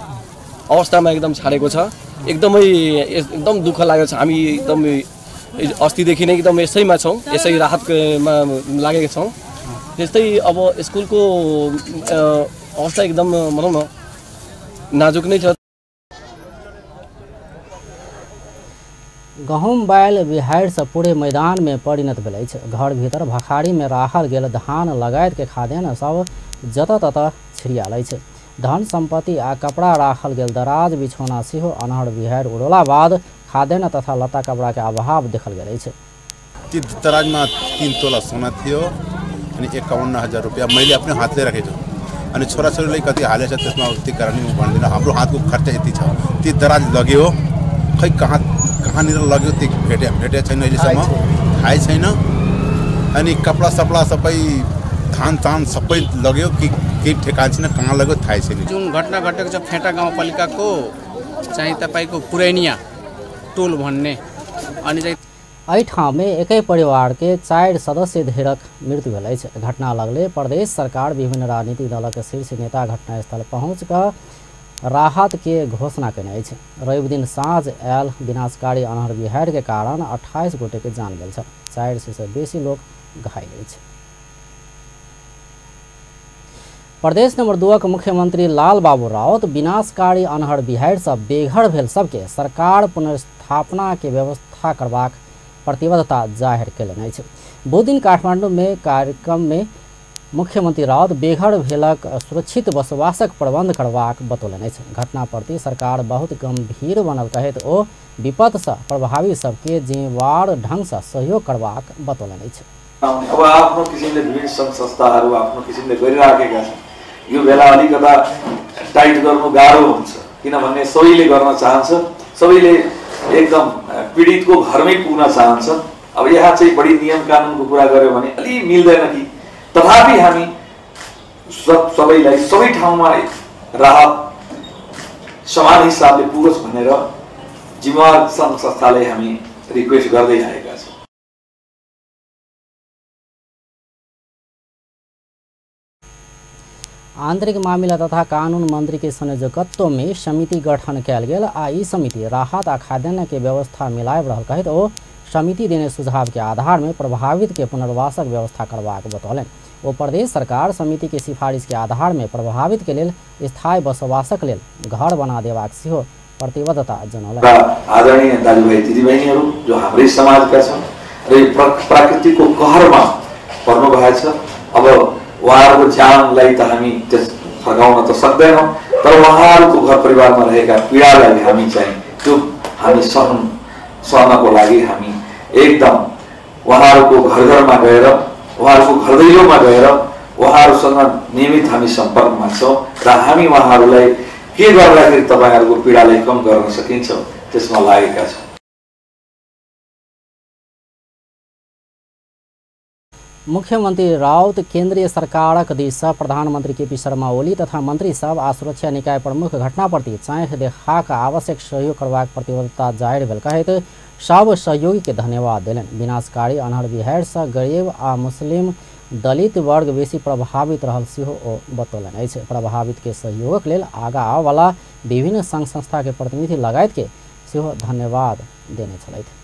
अवस्थामा एकदम छाडेको छ। एकदम दुःख लागेको छ। हामी एकदम अस्तिदेखि नै एकदम यसैमा छौँ, यसै राहतमा लागेका छौँ। त्यस्तै अब स्कुलको अवस्था एकदम भनौँ न नाजुक नै छ। गहूम बाइल बिहाड़ से पूरे मैदान में परिणत भेल अछि। घर भीतर भखाड़ी में राखल गेल धान लगायत के खाद्यान्न सब जतऽ ततऽ छिड़ियाल अछि। धन संपत्ति आ कपड़ा राखल गेल दराज बिछौना सेहो अन्हर बिहाड़ उड़ला बाद खाद्यान्न तथा लत्ता कपड़ा के अभाव देखल गेल अछि। ती दराजमा 3 तोला सोना थियो अनि 51,000 रुपैयाँ मैले आफ्नो हातले राखेको छु। अनि छोराछोरीले कति हालेछ त्यसमा उति कारणले म भन्दिनँ। हाम्रो हातको खर्च यति छ। ती दराज लग्यो खै कहाँनिर लग्यो त्यो भेटे छैन, अहिलेसम्म थाहै छैन। अनि कपडा सपडा सबै धान तान सबै लग्यो कि केही ठेकान छैन, कहाँ लग्यो थाहै छैन। जुन घटना घटेको छ फेटा गाउँपालिकाको चाहिँ तपाईँको पुरैनिया टोल भन्ने अनि चाहिँ एहि ठाउँ में एकै परिवार के 4 सदस्य धेरक मृत्यु भेल अछि। घटना लगले प्रदेश सरकार विभिन्न राजनीतिक दलक शीर्ष नेता घटनास्थल पहुँच कऽ राहत के घोषणा केने अछि। रवि दिन साँझ आयल विनाशकारी अन्हर बिहाड़ के कारण 28 गोटे के जान गेल छ। 400 से बेसी लोग घायल अछि। प्रदेश नंबर 2 के मुख्यमंत्री लाल बाबू राउत विनाशकारी अन्हर बिहाड़ से बेघर भेल सबके सरकार पुनर्स्थापना के व्यवस्था करबाक प्रतिबद्धता जाहिर केलनि अछि। बुध दिन काठमांडू में कार्यक्रम में मुख्यमंत्री राउत बेघर भेलक सुरक्षित बसवासक प्रबंध करबाक बतौलनि अछि। घटना प्रति सरकार बहुत गंभीर बनल कहैत ओ विपद से प्रभावी सबके जिम्मेवार ढंग से सहयोग करबाक बतौलनि अछि। अब आफ्नो किसिमले विभिन्न संघ संस्थाहरू आफ्नो किसिमले गरिराखेका छन्। यो बेला अलिकता टाइट गर्नु गाह्रो हुन्छ किनभने सबैले गर्न चाहन्छ, सबैले एकदम पीडितको घरमै पुग्न चाहन्छ। अब यहाँ चाहिँ बढी नियम कानुनको कुरा गर्यो भने अलि मिल्दैन कि तथापि हामी सबैलाई सबै ठाउँमा राहत समान हिसाबले पुगोस् भनेर जिम्मेवार संघ संस्थालाई हामी रिक्वेस्ट गर्दै आएका छौँ। आंतरिक मामला तथा कानून मंत्री के संयोजकत्व में समिति गठन कयल गेल आ ई समिति राहत आ खाद्यान्न के व्यवस्था मिलायब रहल कहैत ओ समिति देने सुझाव के आधार में प्रभावित के पुनर्वासक व्यवस्था करबाक बतौलनि। वो प्रदेश सरकार समिति के सिफारिश के आधार में प्रभावित के लेल स्थायी बसवासक लेल घर बना देबाक सेहो प्रतिबद्धता जनौलनि। आदरणीय दाजुभाइ दिदीबहिनीहरू जो हाम्रै समाजका छन् र प्रकृतिको कहरमा पर्नु भएको छ। अब उहाँहरूको ज्यानलाई त हामी फर्काउन त सक्दैनौँ, तर उहाँहरूको घर परिवारमा रहेका पीडालाई हामी चाहिँ त्यो हामी सहनको लागि हामी एकदम उहाँहरूको घर घरमा गएर उहाँहरूको घर दैलोमा गएर उहाँहरूसँग नियमित हामी सम्पर्कमा छौँ र हामी उहाँहरूलाई के गर्दाखेरि तपाईँहरूको पीडालाई कम गर्न सकिन्छ त्यसमा लागेका छौँ। मुख्यमंत्री राउत केंद्रीय सरकारक दिस से प्रधानमंत्री केपी शर्मा ओली तथा मंत्री सब आ सुरक्षा निकाय प्रमुख घटना प्रति चाँख देखा के आवश्यक सहयोग करबाक प्रतिबद्धता जाहिर भेल कहैत सब सहयोगी के धन्यवाद देलनि। विनाशकारी अन्हर बिहाड़ से गरीब आ मुस्लिम दलित वर्ग बेसी प्रभावित रहल सेहो ओ बतौलनि अछि। प्रभावित के सहयोगक लेल आगा आबय वाला विभिन्न संघ संस्था के प्रतिनिधि लगायत के सेहो धन्यवाद देने छलथि।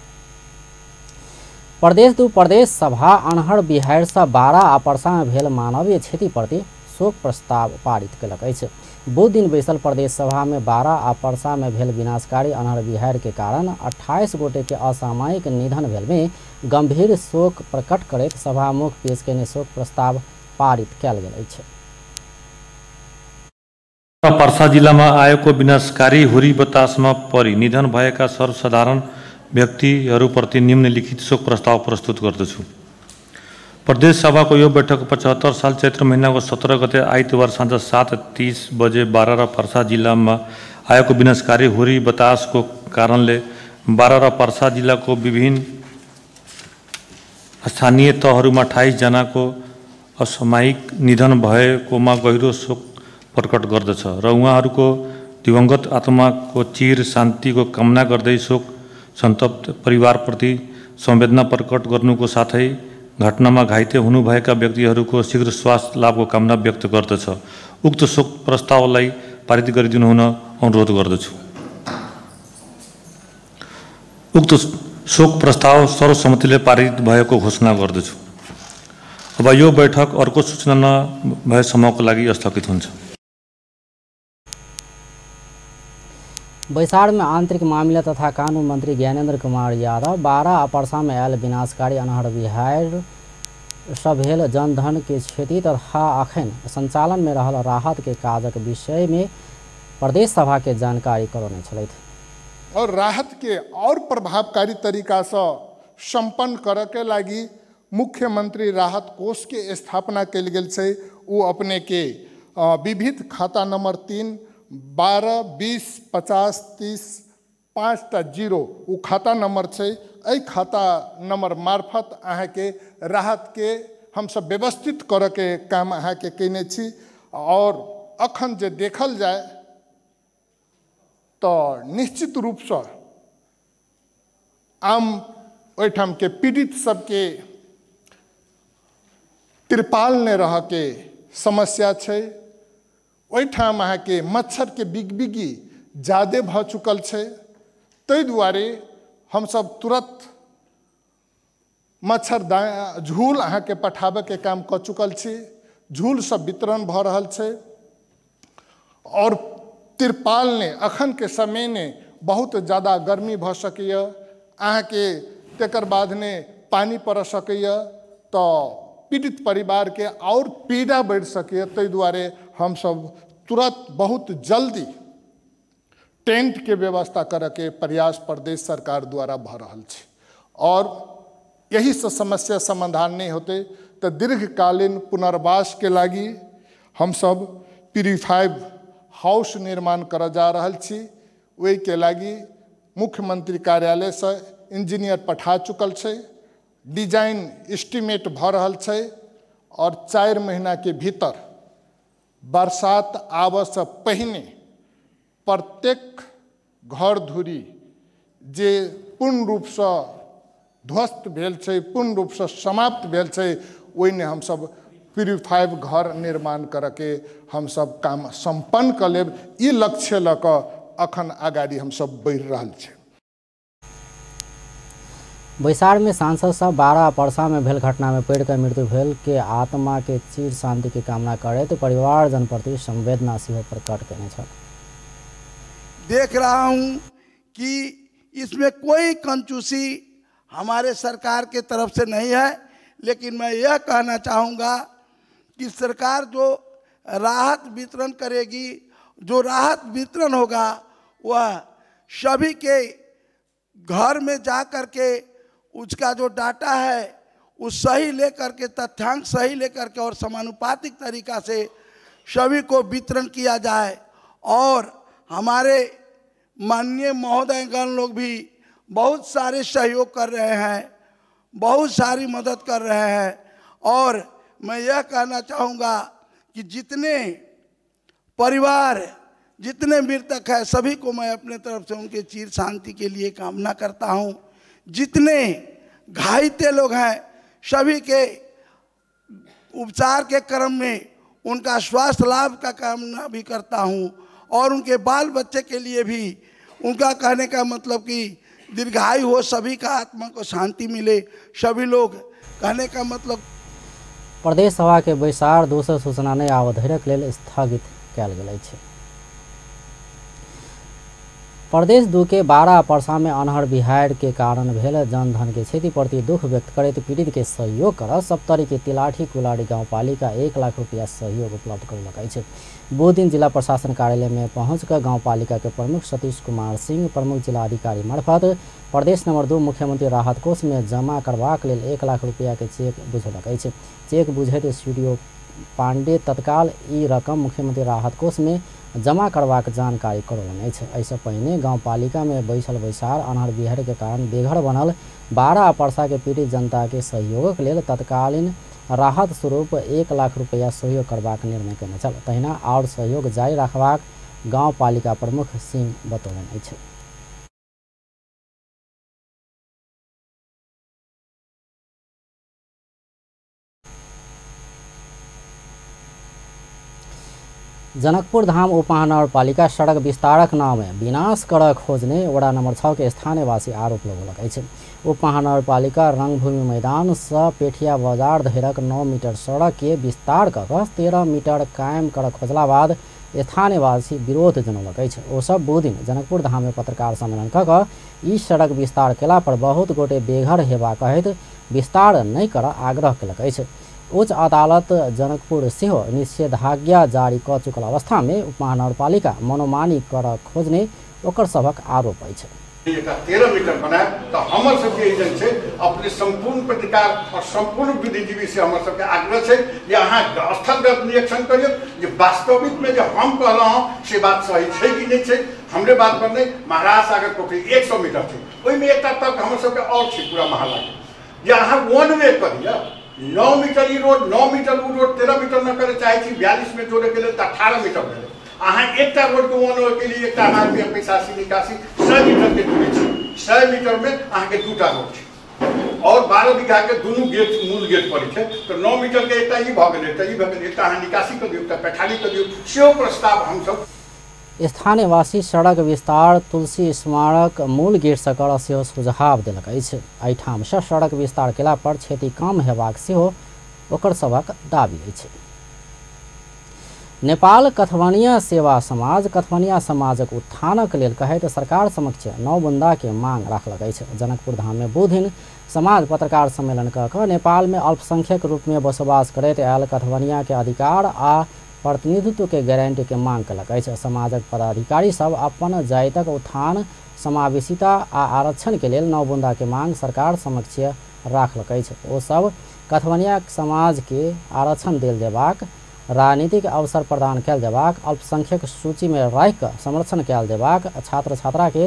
प्रदेश 2 प्रदेश सभा अन्हर बिहाड़ से 12 आ परसा में भेल मानवीय क्षति प्रति शोक प्रस्ताव पारित कयलक अछि। बुध दिन बैसल प्रदेश सभा में 12 आ परसा में भेल विनाशकारी अन्हर बिहाड़ि के कारण 28 गोटे के असामयिक निधन भेल में गंभीर शोक प्रकट करैत सभामुख पेश कयने शोक प्रस्ताव पारित कयल गेल अछि। पर्सा जिला में आएको विनाशकारी हुरी बतास में परि निधन भएका सर्वसाधारण व्यक्तिहरूप्रति निम्नलिखित शोक प्रस्ताव प्रस्तुत गर्दछु। प्रदेश सभा को यो बैठक 75 साल चैत्र महीना को 17 गते आइतबार साँझ 7:30 बजे 12 र पर्सा जिला में आएको विनाशकारी हुरी बतास को कारणले 12 र पर्सा जिला को विभिन्न स्थानीय तहहरूमा 28 जना को असामयिक निधन भएकोमा गहिरो शोक प्रकट गर्दछ र उहाँहरूको दिवंगत आत्माको चिर शान्तिको कामना गर्दै शोक सन्तप्त परिवारप्रति संवेदना प्रकट गर्नुको साथै घटनामा घाइते हुनुभएका व्यक्तिहरूको शीघ्र स्वास्थ्य लाभको कामना व्यक्त गर्दछ। उक्त शोक प्रस्तावलाई पारित गरिदिनु हुन अनुरोध गर्दछु। उक्त शोक प्रस्ताव सर्वसम्मतिले पारित भएको घोषणा गर्दछु। अब यो बैठक अर्को सूचना नभएसम्मको लागि स्थगित हुन्छ। बैसार में आंतरिक मामला तथा कानून मंत्री ज्ञानेंद्र कुमार यादव 12 आ परसा में आयल विनाशकारी अन्हर बिहाड़ि सँ भेल जनधन के क्षति तथा अखन संचालन में रहल राहत के काजक विषय में प्रदेश सभा के जानकारी करौने छलथि और राहत के और प्रभावकारी तरीका से संपन्न करे के लागि मुख्यमंत्री राहत कोष के स्थापना कयल गेल छै। वो अपने के विविध खाता नंबर 3 12 20 50 30 5 वो खाता नंबर छै। एहि खाता नंबर मार्फत अहाँ के राहत के हम सब व्यवस्थित करे के काम अहाँ के केने छी। और अखन जे देखल जाए तो निश्चित रूप से आम ओहिठाम के पीड़ित सबके तिरपाल ने रह के समस्या छै। ओहिठाम अहाँ के मच्छर के बिगबिगी ज्यादा भ चुकल छै। ताहि दुआरे हम सब तुरंत मच्छर झूल अहाँ के पठाबे के काम क चुकल छी। झूल सब वितरण भ रहल छै और तिरपाल ने अखन के समय ने बहुत ज़्यादा गर्मी भ सकैय अहाँ के तेकर बाद ने पानी पड़ सकैय तो पीड़ित परिवार के और पीड़ा बढ़ सके। ताहि दुआरे हम सब तुरंत बहुत जल्दी टेंट के व्यवस्था करे के प्रयास प्रदेश सरकार द्वारा भ रहल छै। और यही से समस्या समाधान नहीं होते तो दीर्घकालीन पुनर्वास के लागी हम सब प्रीफाइव हाउस निर्माण कर जा रहल छी। वही के लागी मुख्यमंत्री कार्यालय से इंजीनियर पठा चुकल छै। डिजाइन एस्टिमेट भ रहल छै और 4 महीना के भीतर बरसात आबऽ से पहिने प्रत्येक घर धुरी जे पूर्ण रूप से ध्वस्त भेल छै, पूर्ण रूप से समाप्त भेल छै, ओहिने हम सब प्रीफाइव घर निर्माण करके हम सब काम संपन्न कर लेब। ई लक्ष्य ल क अखन आगाड़ी हम सब बढ़ि रहल छै। बैसार में सांसद सब 12 परसा में भेल घटना में पड़ कर मृत्यु भेल के आत्मा के चिर शांति की कामना करे तो परिवार जन प्रति संवेदना सेहो प्रकट करने छल। देख रहा हूं कि इसमें कोई कंजूसी हमारे सरकार के तरफ से नहीं है, लेकिन मैं यह कहना चाहूँगा कि सरकार जो राहत वितरण करेगी, जो राहत वितरण होगा वह सभी के घर में जा कर के उसका जो डाटा है उस सही लेकर के, तथ्यांक सही लेकर के और समानुपातिक तरीका से सभी को वितरण किया जाए। और हमारे माननीय महोदयगण लोग भी बहुत सारे सहयोग कर रहे हैं, बहुत सारी मदद कर रहे हैं। और मैं यह कहना चाहूँगा कि जितने परिवार, जितने मृतक है सभी को मैं अपने तरफ से उनके चिर शांति के लिए कामना करता हूँ। जितने घायते लोग हैं सभी के उपचार के क्रम में उनका स्वास्थ्य लाभ का कामना भी करता हूँ। और उनके बाल बच्चे के लिए भी उनका कहने का मतलब कि दीर्घायु हो, सभी का आत्मा को शांति मिले। सभी लोग कहने का मतलब प्रदेश सभा के बैसार दोसर सूचना नहि आबऽ धरिक लेल स्थगित कयल गेल अछि। प्रदेश 2 के 12 परसा में अनहर बिहार के कारण भेल जनधन के क्षति प्रति दुख व्यक्त करैत पीड़ित के सहयोग कर सप्तरी के तिलाठी कुलाड़ी गांवपालिका 1 लाख रुपया सहयोग उपलब्ध करलक अछि। वो दिन जिला प्रशासन कार्यालय में पहुंचकर गांवपालिका के प्रमुख सतीश कुमार सिंह प्रमुख जिला अधिकारी मार्फत प्रदेश नंबर 2 मुख्यमंत्री राहत कोष में जमा करबाक लेल 1 लाख रुपया के चेक बुझलक अछि। चेक बुझैत सीडीओ पांडे तत्काल ई रकम मुख्यमंत्री राहत कोष में जमा करबाक जानकारी करौलनि अछि। एहिसँ पहिने गांवपालिका में बैसल बैसार अनहर बिहार के कारण बेघर बनल 12 परसा के पीड़ित जनता के सहयोगक लेल तत्कालीन राहत स्वरूप 1 लाख रुपया सहयोग करबाक निर्णय कयने छल। तहिना और सहयोग जारी रखबाक गांवपालिका प्रमुख सिंह बतौलनि अछि। जनकपुर धाम उपमहानगरपालिका सड़क विस्तारक नाम में विनाश कर खोजने वड़ा नंबर 6 के स्थानीय वासी आरोप लगौलक अछि। उपमहानगरपालिका रंगभूमि मैदान से पेठिया बाजार धरिक 9 मीटर सड़क के विस्तार कर 13 मीटर कायम कर खोजला बाद स्थानीय वासी विरोध जनौलक अछि। ओ सब दू दिन जनकपुर धाम में पत्रकार सम्मेलन कऽ ई सड़क विस्तार केला पर बहुत गोटे बेघर हेबा कहैत विस्तार नहीं कर आग्रह केलक अछि। उच्च अदालत जनकपुर सेहो निषेधाज्ञा जारी कऽ चुकल अवस्था में उपमहानगरपालिका मनोमानी कर खोजने ओकर सबक आरोप अछि। 13 मीटर बनाए तो हमर सबके एजेंट छै अपने संपूर्ण प्रतिकार और संपूर्ण बुद्धिजीवी से हमर सबके आग्रह छै जे अहाँ स्थलगत निरीक्षण करियो जे वास्तविक में जो हम कहलहुँ से बात सही छै कि नहीं छै। हमरे बात पर नहीं महाराज सागर पोखरी 100 मीटर छै ओहिमे एकटा तक हमर सबके और छै पूरा महला जे अहाँ वन वे करियो 9 मीटर ई रोड 9 मीटर उ रोड 13 मीटर न करे चाहे छी 42 में जोड़े के लिए 18 मीटर भेले। अहाँ एकटा रोड के वन वे के लिए एकटा अहाँ के पैसा निकासी 100 मीटर के दूरी छै। 100 मीटर में अहाँ के दूटा रोड छै और 12 बीघा के दुनू गेट मूल गेट पड़े छै तो 9 मीटर के एकटा ई भ गेलै त ई भ गेलै एकटा अहाँ निकासी कर दियौ एकटा पैठारी कर दियौ सेहो प्रस्ताव हम सब स्थानीय वासी सड़क विस्तार तुलसी स्मारक मूल गेट से कर सेहो सुझाव देलक अछि। एहिठाम से सड़क विस्तार केला पर क्षति कम हेबाक सेहो ओकर सबक दाबी अछि। नेपाल कथवनिया सेवा समाज कथवनिया समाजक उत्थानक लेल कहैत सरकार समक्ष 9 बुंदा के मांग राखलक अछि। जनकपुर धाम में बुधदिन समाज पत्रकार सम्मेलन कऽ नेपाल में अल्पसंख्यक रूप में बसोबास करैत आयल कथवनिया के अधिकार आ प्रतिनिधित्व के गारंटी के मांग कलक अछि। समाजक पदाधिकारी सब अपन जातिक उत्थान समावेशिता आ आरक्षण के लेल 9 बुंदा के मांग सरकार समक्ष राखलक अछि। ओ सब कथवनिया समाज के आरक्षण देल जेबाक राजनीतिक अवसर प्रदान कयल जेबाक अल्पसंख्यक सूची में राखि कऽ संरक्षण कयल जेबाक छात्र छात्रा के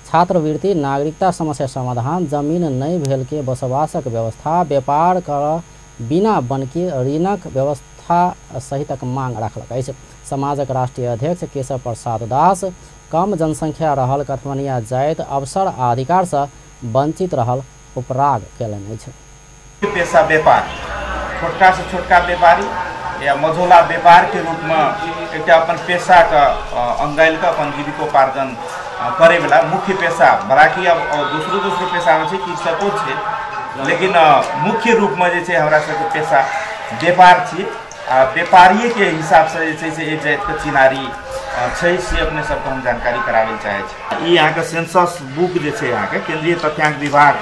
छात्रवृत्ति नागरिकता समस्या समाधान जमीन नहीं भेल के बसोबासक व्यवस्था व्यापार कर बिना बनके ऋणक व्यवस्था सहितक मांग राखलक अछि। समाजक राष्ट्रीय अध्यक्ष केशव प्रसाद दास कम जनसंख्या रहल कथवनिया जाति अवसर आ अधिकार से वंचित रहल उपराग कयलनि अछि। पेशा व्यापार छोटका से छोटका व्यापारी या मझोला व्यापार के रूप में एक अपन पेशा का अंगाइल का अपन जीविकोपार्जन करे वाला मुख्य पेशा बाकी अब दूसरो पेशा में कि सको छे लेकिन मुख्य रूप में जे हमरा सबके पेशा व्यापार छी। व्यापारी के हिसाब से एक जाति के चिनारी छै से अपने सबको हम जानकारी करावे चाहे छी। यहाँ के सेंसस बुक जे छै यहाँ के केंद्रीय तथ्यांक विभाग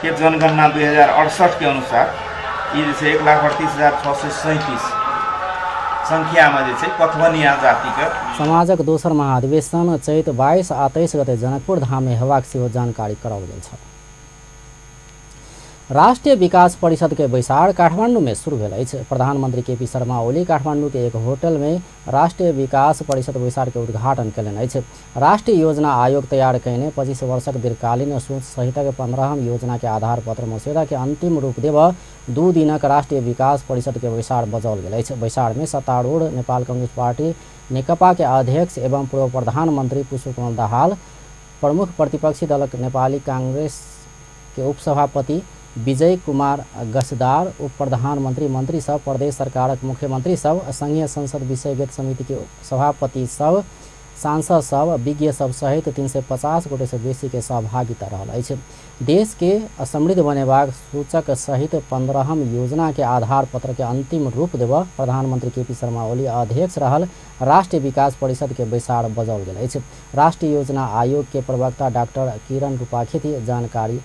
के जनगणना 2068 के अनुसार ये जैसे 1,38,637 संख्या में जे कथवनिया जाति के समाजक दोसर महाधिवेशन चैत 22 आ 23 गते जनकपुर धाम में हेबाक सेहो जानकारी कराओल गेल छल। राष्ट्रीय विकास परिषद के बैसार काठमांडू में शुरू भेल अछि। प्रधानमंत्री केपी शर्मा ओली काठमांडू के एक होटल में राष्ट्रीय विकास परिषद बैसार के उद्घाटन कयलनि अछि। राष्ट्रीय योजना आयोग तैयार कयने 25 वर्षक दीर्घकालीन सोच सहितक 15हम योजना के आधार पत्र मसौदा के अंतिम रूप देबऽ 2 दिनक राष्ट्रीय विकास परिषद के बैसार बजाओल गेल अछि। बैसार में सत्तारूढ़ नेपाल कांग्रेस पार्टी नेकपा के अध्यक्ष एवं पूर्व प्रधानमंत्री पुष्पकमल दाहाल, प्रमुख प्रतिपक्षी दल नेपाली कांग्रेस के उपसभापति विजय कुमार गसदार, उप प्रधानमंत्री मंत्री सब, प्रदेश सरकारक मुख्यमंत्री सब, संघीय संसद विषयगत समिति के सभापति सब, सांसद सब विज्ञ सब सहित 350 गोटे से बेसी के सहभागिता रहल अछि। देश के समृद्ध बनेबाक सूचक सहित 15हम योजना के आधार पत्र के अंतिम रूप देव प्रधानमंत्री केपी शर्मा ओली अध्यक्ष रहल राष्ट्रीय विकास परिषद के बैसार बजाओल गेल अछि। राष्ट्रीय योजना आयोग के प्रवक्ता डॉक्टर किरण रूपाखेती जानकारी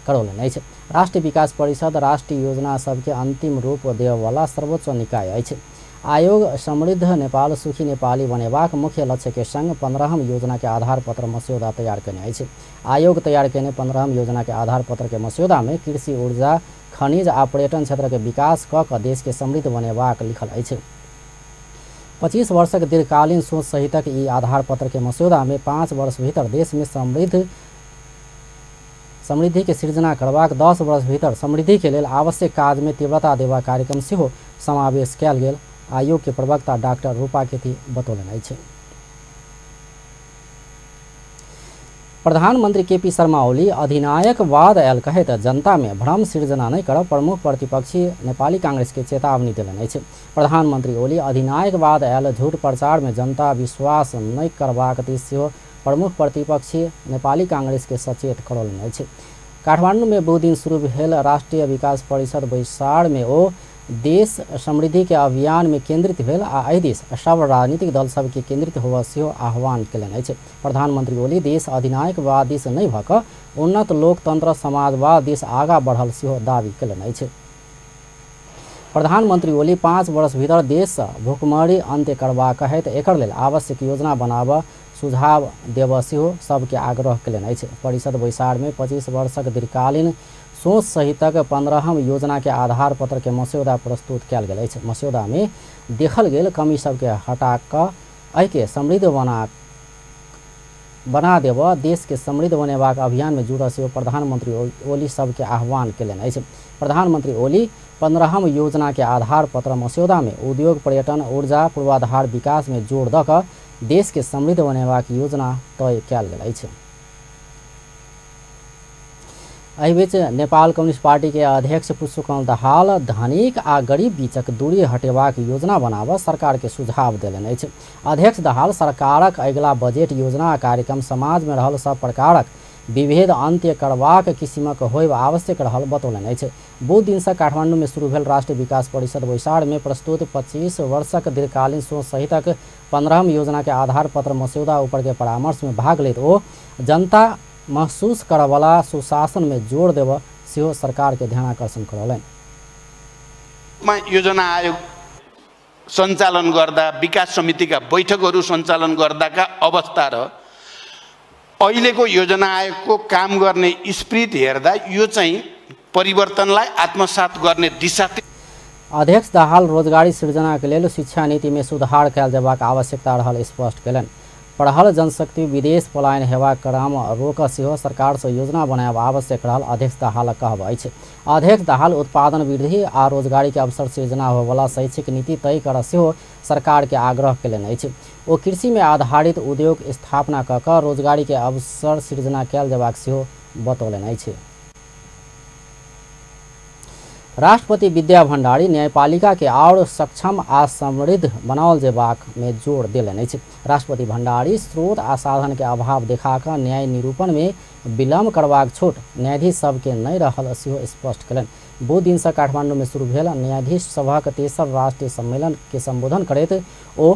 करौलनि अछि। राष्ट्रीय विकास परिषद राष्ट्रीय योजना सबके अंतिम रूप देववाला सर्वोच्च निकाय अछि। आयोग समृद्ध नेपाल सुखी नेपाली बनेबाक मुख्य लक्ष्य के संग 15हम योजना के आधार पत्र मस्यौदा तैयार करने अछि। आयोग तैयार करने 15हम योजना के आधार पत्र के मस्यौदा में कृषि ऊर्जा खनिज आ पर्यटन क्षेत्र के विकास क देश के समृद्ध बनेबाक लिखल अछि। 25 वर्षक दीर्घकालीन सोच सहितक ई आधार पत्र के मस्यौदा में 5 वर्ष भीतर देश में समृद्धि के सृजना करबाक 10 वर्ष भीतर समृद्धि के लेल आवश्यक काज में तीव्रता देवा कार्यक्रम सेहो समावेश कयल गेल आयोग के प्रवक्ता डॉक्टर रूपाखेती बतौलनि अछि। प्रधानमंत्री केपी शर्मा ओली अधिनायकवाद आयल कहैत जनता में भ्रम सृजना नहीं करब प्रमुख प्रतिपक्षी नेपाली कांग्रेस के चेतावनी देलनि अछि। प्रधानमंत्री ओली अधिनायकवाद आयल झूठ प्रचार में जनता विश्वास नहीं करबाक दिस सेहो प्रमुख प्रतिपक्षी नेपाली कांग्रेस के सचेत करौलनि अछि। काठमांडू में 2 दिन शुरू भेल राष्ट्रीय विकास परिषद बैसार में ओ देश समृद्धि के अभियान में केंद्रित भेल आ एहि दिस सब राजनीतिक दल सब के केंद्रित होबऽ सेहो आह्वान केलनि अछि। प्रधानमंत्री ओली देश अधिनायकवाद दिस नहीं भऽ कऽ उन्नत लोकतंत्र समाजवाद दिस आगाँ बढ़ल सेहो दावी केलनि अछि। प्रधानमंत्री ओली 5 वर्ष भीतर देश भुखमरी अंत्य करबा कहैत एकर लेल आवश्यक योजना बनाबऽ सुझाव देबऽ सेहो सबके आग्रह केलनि अछि। परिषद बैसार में 25 वर्षक दीर्घकालीन सोच सहितक 15हम योजना के आधार पत्र के मस्यौदा प्रस्तुत कयल गेल अछि। मस्यौदा में देखल गेल कमी सबके हटा कऽ एहि के समृद्ध बना देबऽ देश के समृद्ध बनेबाक अभियान में जुड़ऽ सेहो प्रधानमंत्री ओली सबके आह्वान केलनि अछि। प्रधानमंत्री ओली 15हम योजना के आधार पत्र मस्यौदा में उद्योग पर्यटन ऊर्जा पूर्वाधार विकास में जोड़ दऽ कऽ देश के समृद्ध बनेबाक योजना तय कयल गेल अछि। एहि बीच नेपाल कम्युनिस्ट पार्टी के अध्यक्ष पुष्पकमल दाहाल धनिक आ गरीब बीचक दूरी हटेबाक योजना बनाबऽ सरकार के सुझाव देलनि अछि। अध्यक्ष दाहाल सरकारक अगिला बजट योजना आ कार्यक्रम समाज में रहल सब प्रकारक विभेद अंत्य करबाक किसिमक होयब आवश्यक रहल बतौलनि अछि। 2 दिन से काठमांडू में शुरू भेल राष्ट्रीय विकास परिषद बैसार में प्रस्तुत 25 वर्षक दीर्घकालीन सोच सहितक 15हम योजना के आधार पत्र मस्यौदा ऊपर के परामर्श में भाग लेत ओ जनता महसूस करवाला सुशासन में जोड़ देव सेहो सरकार के ध्यानाकर्षण करौलनि। योजना आयोग सञ्चालन गर्दा विकास समितिका बैठकहरू सञ्चालन गर्दाका अवस्था र अहिलेको योजना आयोगको काम गर्ने स्पिरिट हेर्दा यो चाहिँ परिवर्तनलाई आत्मसात गर्ने दिशा। अध्यक्ष दाहाल रोजगारी सृजना के लेल शिक्षा नीति में सुधार कयल जेबाक आवश्यकता रहल स्पष्ट केलनि। पढ़ल जनशक्ति विदेश पलायन हेबाक क्रम रोक सेहो सरकार से योजना बनायब आवश्यक रहल अध्यक्ष दाहाल कहब अछि। अध्यक्ष दाहाल उत्पादन वृद्धि आ रोजगारी के अवसर सृजना होयवला शैक्षिक नीति तय करऽ सेहो सरकार के आग्रह केलनि अछि। ओ कृषि में आधारित उद्योग स्थापना कऽ कऽ रोजगारी के अवसर सृजना कयल जेबाक सेहो बतौलनि अछि। राष्ट्रपति विद्या भण्डारी न्यायपालिका के और सक्षम आ समृद्ध बनाओल जेबाक में जोर देलनि अछि। राष्ट्रपति भण्डारी स्रोत आ साधन के अभाव देखा कऽ न्याय निरूपण में विलम्ब करबाक छूट न्यायाधीश सबके नहीं रहल सेहो स्पष्ट केलनि। 2 दिन से काठमांडू में शुरू भेल न्यायाधीश सभक 3 राष्ट्रीय सम्मेलन के संबोधन करैत ओ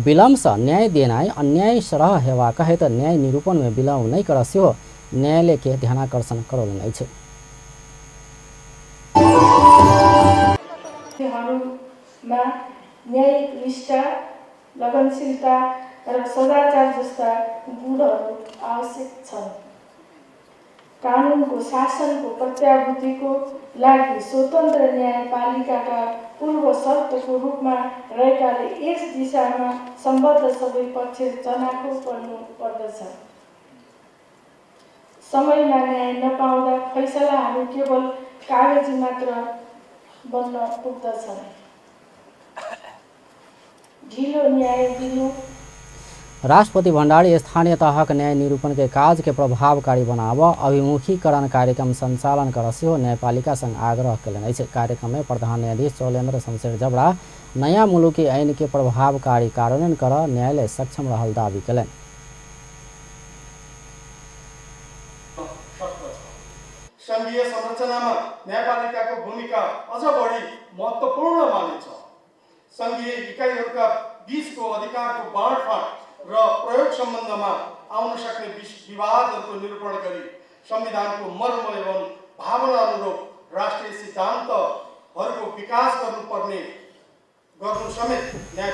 विलम्ब से न्याय देनाइ अन्याय सरह हेवा कहैत न्याय निरूपण में विलम्ब नहीं करऽ सेहो न्यायालय के ध्यानाकर्षण करौलनि अछि। न्यायिक निष्ठा लगनशीलता र सदाचार जस्ता गुणहरू आवश्यक छन्। कानुनको शासनको प्रत्याभूतिको लागि स्वतन्त्र न्यायपालिकाका पूर्व शर्तको रूपमा रहेकाले यस दिशामा सम्बद्ध सबै पक्ष जनाको पर्दछ। समयमा न्याय नपाउँदा फैसलाहरू केवल कागजी मात्र बन्न पुग्दछन्। राष्ट्रपति भण्डारी स्थानीय तहक न्याय निरूपण के काज के प्रभावकारी बनाब अभिमुखीकरण कार्यक्रम संचालन कर सेहो न्यायपालिका संग आग्रह कयलनि अछि। कार्यक्रम में प्रधान न्यायाधीश चौलेन्द्र शमशेर जबड़ा नया मुलुकी ऐन के प्रभावकारी कार्यान्वयन कर न्यायालय सक्षम रहल दावी कयलनि। संघीय संरचनामा न्यायपालिकाको भूमिका अझ बढी महत्त्वपूर्ण मानिन्छ। संघीय इकाइहरूका बीचको अधिकारको बाँडफाँड र प्रयोग सम्बन्धमा आउन सक्ने विवादहरूको निरूपण गरी संविधानको मर्म एवं भावना अनुरूप राष्ट्रिय सिद्धान्तहरूको विकास गर्नु समेत न्याय।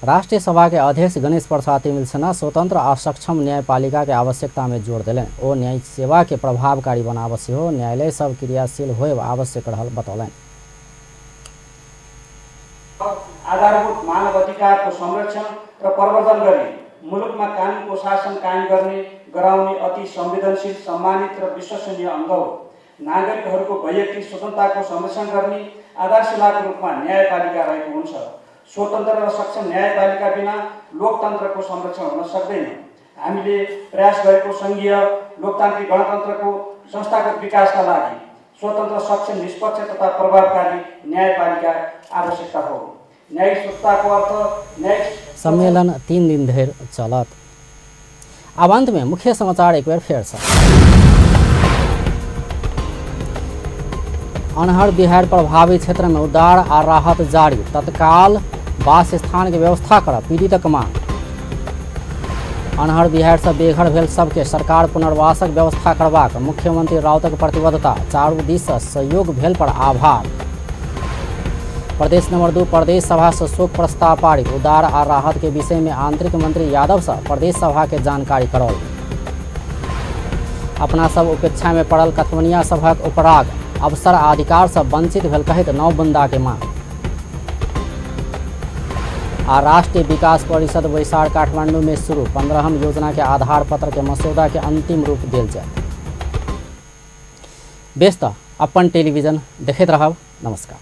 राष्ट्रीय सभा के अध्यक्ष गणेश प्रसाद तिमिल सेना स्वतंत्र और सक्षम न्यायपालिका के आवश्यकता में जोर दिलन। ओ न्यायिक सेवा के प्रभावकारी बनाब सेहो न्यायालय सब क्रियाशील होय आवश्यक रहल बतौलन। आधारभूत मानव अधिकारको संरक्षण र प्रवर्धन गरी मुलुकमा कानुनको शासन कायम गराउने अति संवेदनशील, सम्मानित र विश्वसनीय अङ्ग हो। नागरिकहरूको वैयक्तिक स्वतन्त्रताको संरक्षण गर्ने आधारशिलाको रूपमा न्यायपालिका रहेको हुन्छ। स्वतन्त्र र सक्षम न्यायपालिका बिना लोकतन्त्रको संरक्षण हुन सक्दैन। हामीले प्रयास गरेको संघीय लोकतान्त्रिक गणतन्त्रको संस्थागत विकासका लागि स्वतन्त्र, सक्षम, निष्पक्ष तथा प्रभावकारी न्यायपालिका आवश्यकता हो। न्यायिक स्वतन्त्रताको अर्थ न्यायिक सम्मेलन 3 दिन धरि चलत। अब अंत में मुख्य समाचार एक बार फिर से। अनहर बिहार प्रभावित क्षेत्र में उद्धार और राहत जारी, तत्काल वास स्थान के व्यवस्था कर पीड़ितक मांग। अनहर बिहार से बेघर भेल सबके सरकार पुनर्वासक व्यवस्था करबाक मुख्यमंत्री राउतक प्रतिबद्धता। चारू दिस सहयोग भेल पर आभार। प्रदेश नंबर 2 प्रदेश सभा से शोक प्रस्ताव पारित। उद्धार और राहत के विषय में आंतरिक मंत्री यादव से प्रदेश सभा के जानकारी करौल। अपना सब उपेक्षा में पड़ल कथवनिया सभक उपराग, अवसर आ अधिकार से वंचित भेल कहित 9 बंदा के मांग। आ राष्ट्रीय विकास परिषद वैसार काठमांडू में शुरू 15हम योजना के आधार पत्र के मसौदा के अंतिम रूप दिल जाए। व्यस्त अपन टेलीविजन देखते रहब। नमस्कार।